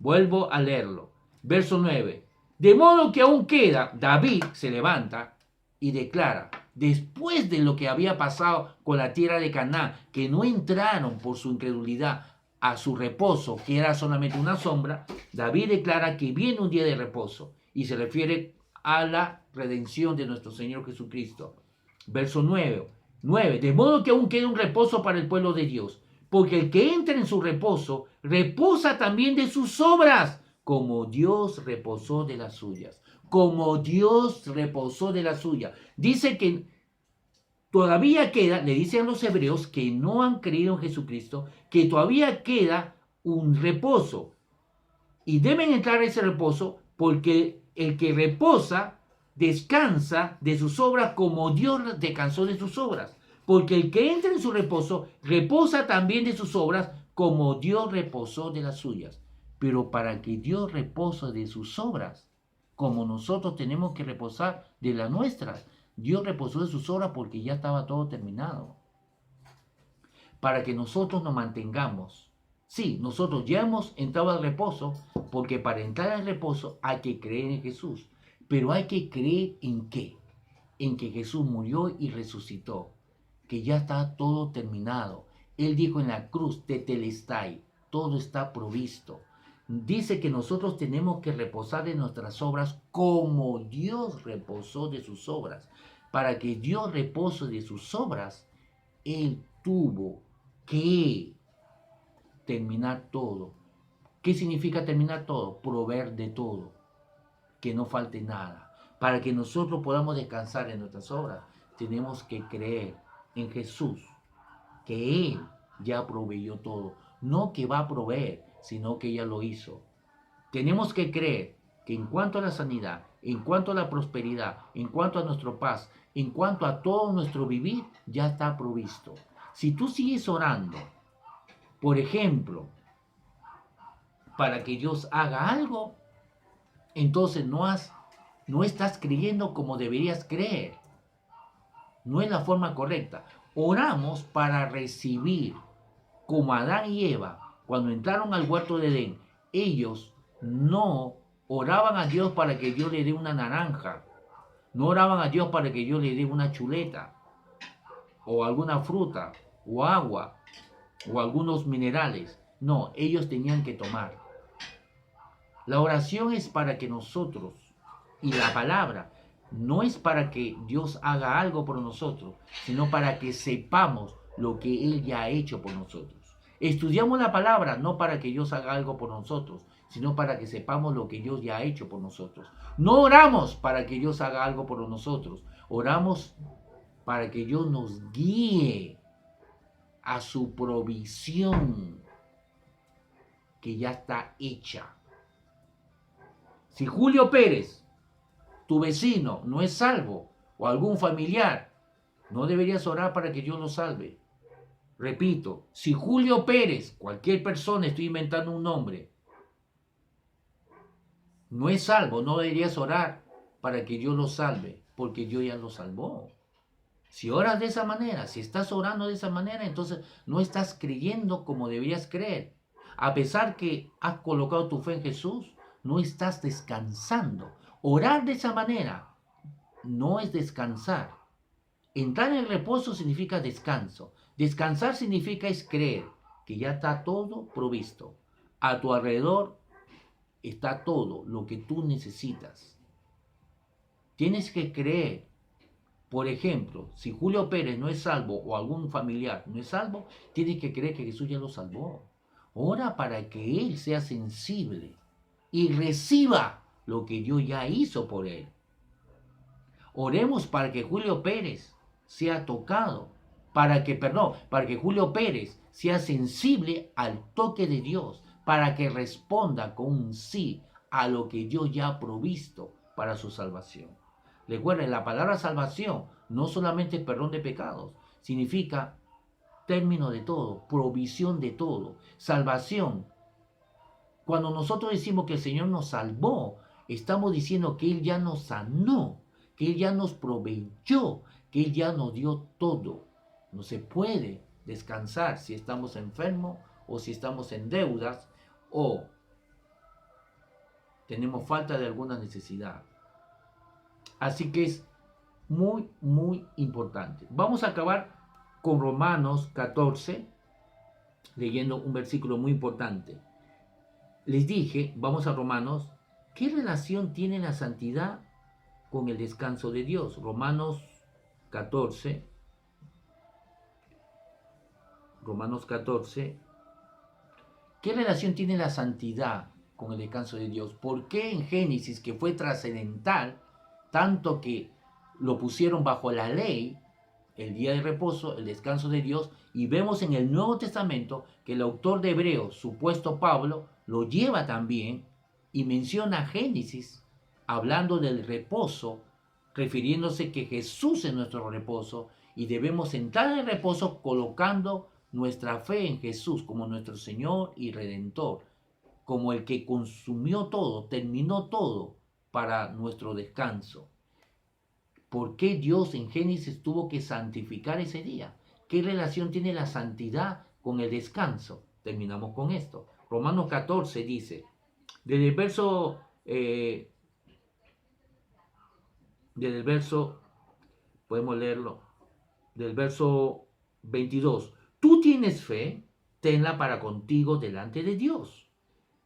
Vuelvo a leerlo. Verso 9. De modo que aún queda, David se levanta y declara, después de lo que había pasado con la tierra de Canaán, que no entraron por su incredulidad a su reposo, que era solamente una sombra, David declara que viene un día de reposo y se refiere a la redención de nuestro Señor Jesucristo. Verso 9. De modo que aún queda un reposo para el pueblo de Dios, porque el que entra en su reposo reposa también de sus obras, como Dios reposó de las suyas. Como Dios reposó de las suyas. Dice que todavía queda, le dicen los hebreos que no han creído en Jesucristo, que todavía queda un reposo. Y deben entrar a ese reposo porque el que reposa descansa de sus obras como Dios descansó de sus obras. Porque el que entra en su reposo reposa también de sus obras como Dios reposó de las suyas. Pero para que Dios repose de sus obras, como nosotros tenemos que reposar de las nuestras, Dios reposó de sus obras porque ya estaba todo terminado. Para que nosotros nos mantengamos. Sí, nosotros ya hemos entrado al reposo, porque para entrar al reposo hay que creer en Jesús. Pero hay que creer en qué? En que Jesús murió y resucitó, que ya está todo terminado. Él dijo en la cruz, tetelestai, todo está provisto. Dice que nosotros tenemos que reposar de nuestras obras como Dios reposó de sus obras. Para que Dios repose de sus obras, Él tuvo que terminar todo. ¿Qué significa terminar todo? Proveer de todo, que no falte nada. Para que nosotros podamos descansar en nuestras obras, tenemos que creer en Jesús, que Él ya proveyó todo. No que va a proveer, sino que ya lo hizo. Tenemos que creer que en cuanto a la sanidad, en cuanto a la prosperidad, en cuanto a nuestra paz, en cuanto a todo nuestro vivir, ya está provisto. Si tú sigues orando, por ejemplo, para que Dios haga algo, entonces no estás creyendo como deberías creer. No es la forma correcta. Oramos para recibir, como Adán y Eva, cuando entraron al huerto de Edén, ellos no oraban a Dios para que Dios le dé una naranja. No oraban a Dios para que Dios le dé una chuleta, o alguna fruta, o agua, o algunos minerales. No, ellos tenían que tomar. La oración es para que nosotros, y la palabra, no es para que Dios haga algo por nosotros, sino para que sepamos lo que Él ya ha hecho por nosotros. Estudiamos la palabra no para que Dios haga algo por nosotros, sino para que sepamos lo que Dios ya ha hecho por nosotros. No oramos para que Dios haga algo por nosotros, oramos para que Dios nos guíe a su provisión que ya está hecha. Si Julio Pérez, tu vecino, no es salvo, o algún familiar, no deberías orar para que Dios lo salve. Repito, si Julio Pérez, cualquier persona, estoy inventando un nombre, no es salvo, no deberías orar para que Dios lo salve, porque Dios ya lo salvó. Si oras de esa manera, si estás orando de esa manera, entonces no estás creyendo como deberías creer. A pesar que has colocado tu fe en Jesús, no estás descansando. Orar de esa manera no es descansar. Entrar en el reposo significa descanso. Descansar significa es creer que ya está todo provisto. A tu alrededor está todo lo que tú necesitas. Tienes que creer. Por ejemplo, si Julio Pérez no es salvo o algún familiar no es salvo, tienes que creer que Jesús ya lo salvó. Ora para que él sea sensible y reciba lo que Dios ya hizo por él. Oremos para que Julio Pérez sea tocado, para que Julio Pérez sea sensible al toque de Dios, para que responda con un sí a lo que Dios ya ha provisto para su salvación. Recuerden, la palabra salvación no solamente es perdón de pecados, significa término de todo, provisión de todo, salvación. Cuando nosotros decimos que el Señor nos salvó, estamos diciendo que Él ya nos sanó, que Él ya nos proveyó, que Él ya nos dio todo. No se puede descansar si estamos enfermos o si estamos en deudas o tenemos falta de alguna necesidad. Así que es muy, muy importante. Vamos a acabar con Romanos 14, leyendo un versículo muy importante. Les dije, vamos a Romanos, ¿qué relación tiene la santidad con el descanso de Dios? Romanos 14, ¿qué relación tiene la santidad con el descanso de Dios? ¿Por qué en Génesis, que fue trascendental, tanto que lo pusieron bajo la ley, el día de reposo, el descanso de Dios, y vemos en el Nuevo Testamento que el autor de Hebreos, supuesto Pablo, lo lleva también y menciona Génesis, hablando del reposo, refiriéndose que Jesús es nuestro reposo y debemos entrar en el reposo colocando nuestra fe en Jesús como nuestro Señor y Redentor, como el que consumió todo, terminó todo para nuestro descanso. ¿Por qué Dios en Génesis tuvo que santificar ese día? ¿Qué relación tiene la santidad con el descanso? Terminamos con esto. Romanos 14 dice, desde el verso, podemos leerlo, del verso 22. Tú tienes fe, tenla para contigo delante de Dios.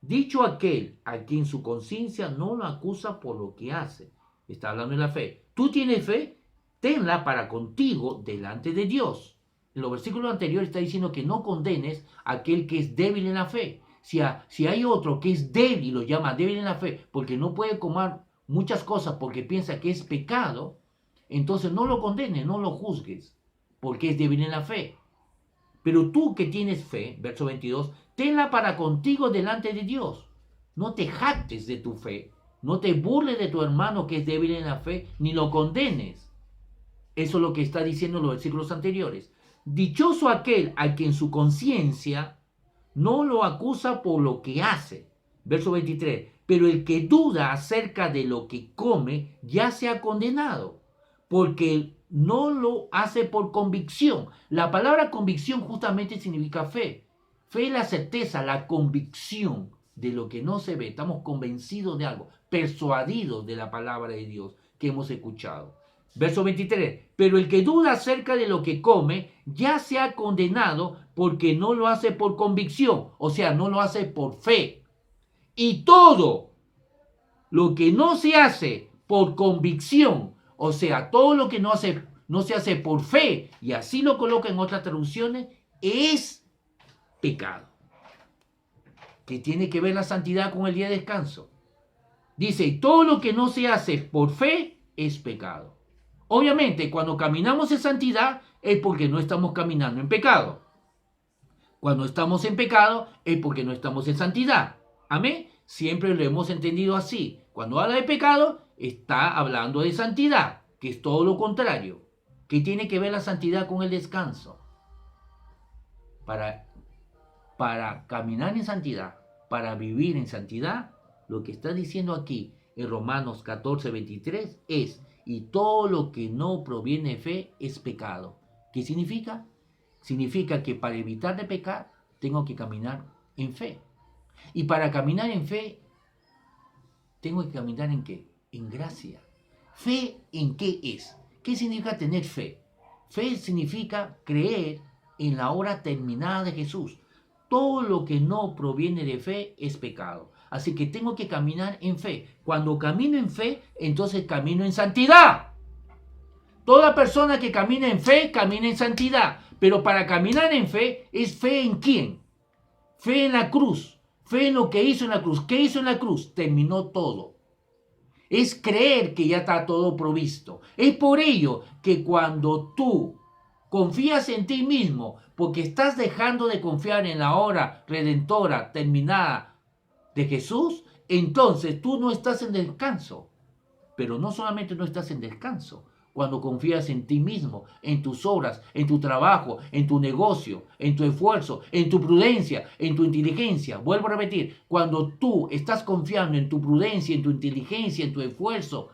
Dicho aquel a quien su conciencia no lo acusa por lo que hace. Está hablando de la fe. Tú tienes fe, tenla para contigo delante de Dios. En los versículos anteriores está diciendo que no condenes a aquel que es débil en la fe. Si hay otro que es débil y lo llama débil en la fe porque no puede comer muchas cosas porque piensa que es pecado, entonces no lo condenes, no lo juzgues porque es débil en la fe. Pero tú que tienes fe, verso 22, tenla para contigo delante de Dios. No te jactes de tu fe, no te burles de tu hermano que es débil en la fe, ni lo condenes. Eso es lo que está diciendo en los versículos anteriores. Dichoso aquel a quien su conciencia no lo acusa por lo que hace. Verso 23. Pero el que duda acerca de lo que come ya se ha condenado, porque no lo hace por convicción. La palabra convicción justamente significa fe. Fe es la certeza, la convicción de lo que no se ve. Estamos convencidos de algo, persuadidos de la palabra de Dios que hemos escuchado. Verso 23. Pero el que duda acerca de lo que come ya se ha condenado porque no lo hace por convicción, o sea, no lo hace por fe. Y todo lo que no se hace por convicción, o sea, todo lo que no se hace por fe, y así lo coloca en otras traducciones, es pecado. ¿Qué tiene que ver la santidad con el día de descanso? Dice, todo lo que no se hace por fe es pecado. Obviamente, cuando caminamos en santidad es porque no estamos caminando en pecado. Cuando estamos en pecado es porque no estamos en santidad. Amén. Siempre lo hemos entendido así. Cuando habla de pecado, está hablando de santidad, que es todo lo contrario. ¿Qué tiene que ver la santidad con el descanso? Para caminar en santidad, para vivir en santidad, lo que está diciendo aquí en Romanos 14, 23 es, y todo lo que no proviene de fe es pecado. ¿Qué significa? Significa que para evitar de pecar, tengo que caminar en fe. Y para caminar en fe, tengo que caminar ¿en qué? En gracia. ¿Fe en qué es? ¿Qué significa tener fe? Fe significa creer en la obra terminada de Jesús. Todo lo que no proviene de fe es pecado. Así que tengo que caminar en fe. Cuando camino en fe, entonces camino en santidad. Toda persona que camina en fe, camina en santidad. Pero para caminar en fe, ¿es fe en quién? Fe en la cruz. Fe en lo que hizo en la cruz. ¿Qué hizo en la cruz? Terminó todo. Es creer que ya está todo provisto. Es por ello que cuando tú confías en ti mismo, porque estás dejando de confiar en la obra redentora terminada de Jesús, entonces tú no estás en descanso. Pero no solamente no estás en descanso, cuando confías en ti mismo, en tus obras, en tu trabajo, en tu negocio, en tu esfuerzo, en tu prudencia, en tu inteligencia. Vuelvo a repetir, cuando tú estás confiando en tu prudencia, en tu inteligencia, en tu esfuerzo,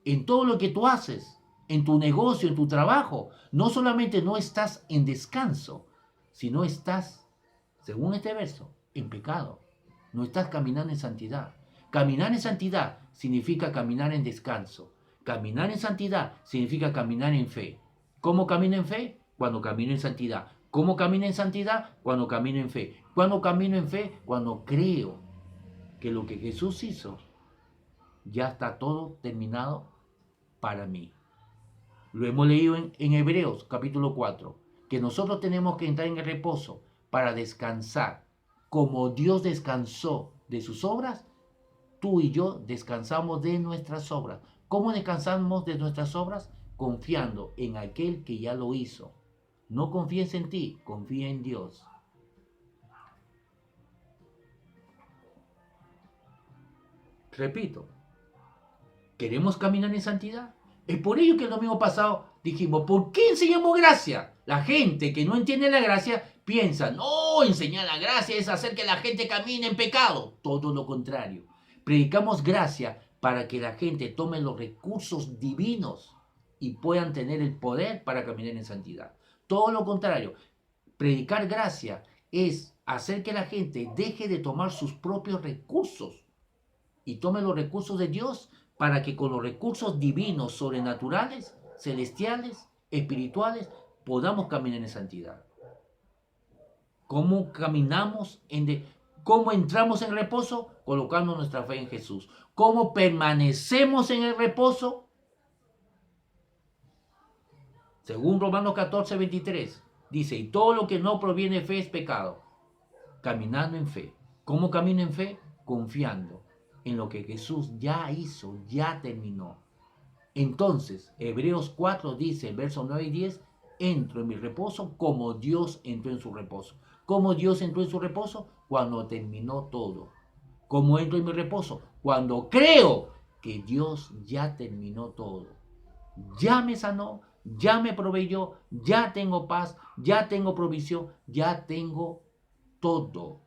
en todo lo que tú haces, en tu negocio, en tu trabajo, no solamente no estás en descanso, sino estás, según este verso, en pecado. No estás caminando en santidad. Caminar en santidad significa caminar en descanso. Caminar en santidad significa caminar en fe. ¿Cómo camino en fe? Cuando camino en santidad. ¿Cómo camino en santidad? Cuando camino en fe. ¿Cuándo camino en fe? Cuando creo que lo que Jesús hizo ya está todo terminado para mí. Lo hemos leído en Hebreos capítulo 4, que nosotros tenemos que entrar en el reposo para descansar. Como Dios descansó de sus obras, tú y yo descansamos de nuestras obras. ¿Cómo descansamos de nuestras obras? Confiando en aquel que ya lo hizo. No confíes en ti, confía en Dios. Repito, ¿queremos caminar en santidad? Es por ello que el domingo pasado dijimos, ¿por qué enseñamos gracia? La gente que no entiende la gracia piensa, no, enseñar la gracia es hacer que la gente camine en pecado. Todo lo contrario. Predicamos gracia para que la gente tome los recursos divinos y puedan tener el poder para caminar en santidad. Todo lo contrario. Predicar gracia es hacer que la gente deje de tomar sus propios recursos y tome los recursos de Dios para que con los recursos divinos, sobrenaturales, celestiales, espirituales, podamos caminar en santidad. ¿Cómo caminamos cómo entramos en reposo? Colocando nuestra fe en Jesús. ¿Cómo permanecemos en el reposo? Según Romanos 14, 23, dice, y todo lo que no proviene de fe es pecado. Caminando en fe. ¿Cómo camino en fe? Confiando en lo que Jesús ya hizo, ya terminó. Entonces, Hebreos 4 dice, versos 9 y 10, entro en mi reposo como Dios entró en su reposo. ¿Cómo Dios entró en su reposo? Cuando terminó todo. ¿Cómo entro en mi reposo? Cuando creo que Dios ya terminó todo. Ya me sanó, ya me proveyó, ya tengo paz, ya tengo provisión, ya tengo todo.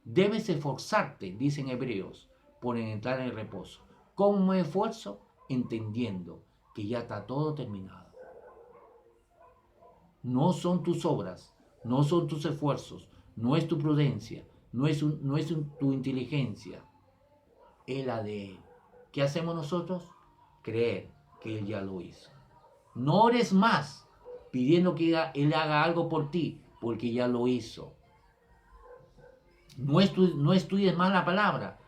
Debes esforzarte, dicen Hebreos, por entrar en el reposo. ¿Cómo me esfuerzo? Entendiendo que ya está todo terminado. No son tus obras, no son tus esfuerzos, no es tu prudencia, no es tu inteligencia, es la de Él. ¿Qué hacemos nosotros? Creer que Él ya lo hizo. No ores más pidiendo que Él haga algo por ti, porque ya lo hizo. No estudies más la palabra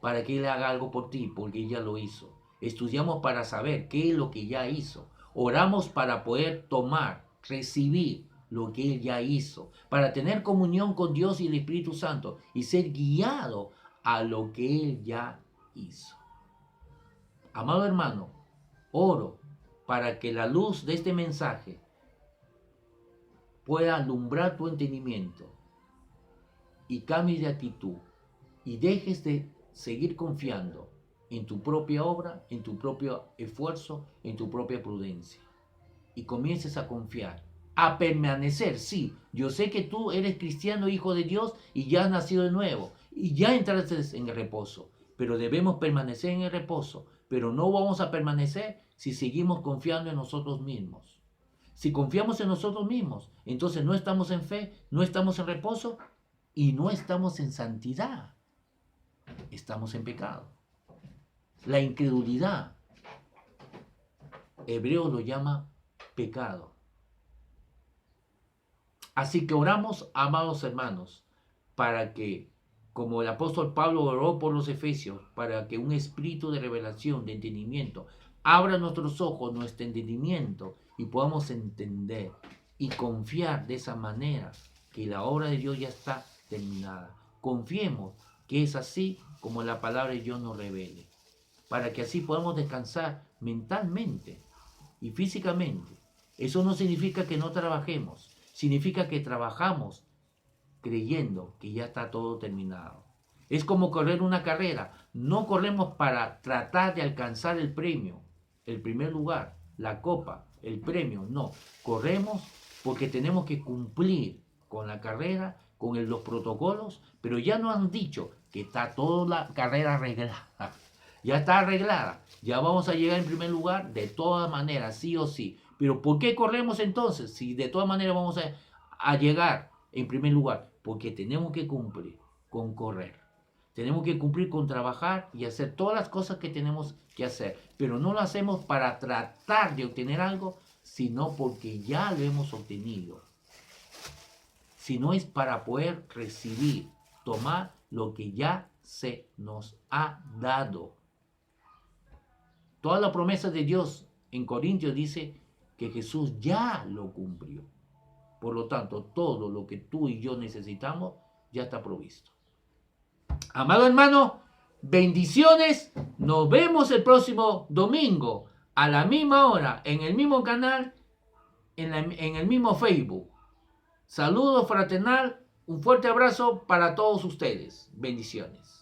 para que Él haga algo por ti, porque Él ya lo hizo. Estudiamos para saber qué es lo que ya hizo. Oramos para poder tomar, recibir lo que Él ya hizo, para tener comunión con Dios y el Espíritu Santo y ser guiado a lo que Él ya hizo. Amado hermano, oro para que la luz de este mensaje pueda alumbrar tu entendimiento y cambies de actitud y dejes de seguir confiando en tu propia obra, en tu propio esfuerzo, en tu propia prudencia. Y comiences a confiar, a permanecer. Sí, yo sé que tú eres cristiano, hijo de Dios, y ya has nacido de nuevo, y ya entraste en el reposo. Pero debemos permanecer en el reposo. Pero no vamos a permanecer si seguimos confiando en nosotros mismos. Si confiamos en nosotros mismos, entonces no estamos en fe, no estamos en reposo y no estamos en santidad. Estamos en pecado. La incredulidad, Hebreos lo llama pecado. Así que oramos, amados hermanos, para que, como el apóstol Pablo oró por los efesios, para que un espíritu de revelación, de entendimiento, abra nuestros ojos, nuestro entendimiento, y podamos entender y confiar de esa manera que la obra de Dios ya está terminada. Confiemos que es así como la palabra de Dios nos revele, para que así podamos descansar mentalmente y físicamente. Eso no significa que no trabajemos, significa que trabajamos creyendo que ya está todo terminado. Es como correr una carrera. No corremos para tratar de alcanzar el premio, el primer lugar, la copa, el premio. No, corremos porque tenemos que cumplir con la carrera, con los protocolos, pero ya nos han dicho que está toda la carrera arreglada. Ya está arreglada. Ya vamos a llegar en primer lugar de todas maneras, sí o sí. Pero ¿por qué corremos entonces? Si de todas maneras vamos a llegar en primer lugar, porque tenemos que cumplir con correr. Tenemos que cumplir con trabajar y hacer todas las cosas que tenemos que hacer. Pero no lo hacemos para tratar de obtener algo, sino porque ya lo hemos obtenido. Sino es para poder recibir, tomar lo que ya se nos ha dado. Toda la promesa de Dios en Corintios dice que Jesús ya lo cumplió. Por lo tanto, todo lo que tú y yo necesitamos ya está provisto. Amado hermano, bendiciones. Nos vemos el próximo domingo a la misma hora, en el mismo canal, en el mismo Facebook. Saludos fraternal, un fuerte abrazo para todos ustedes. Bendiciones.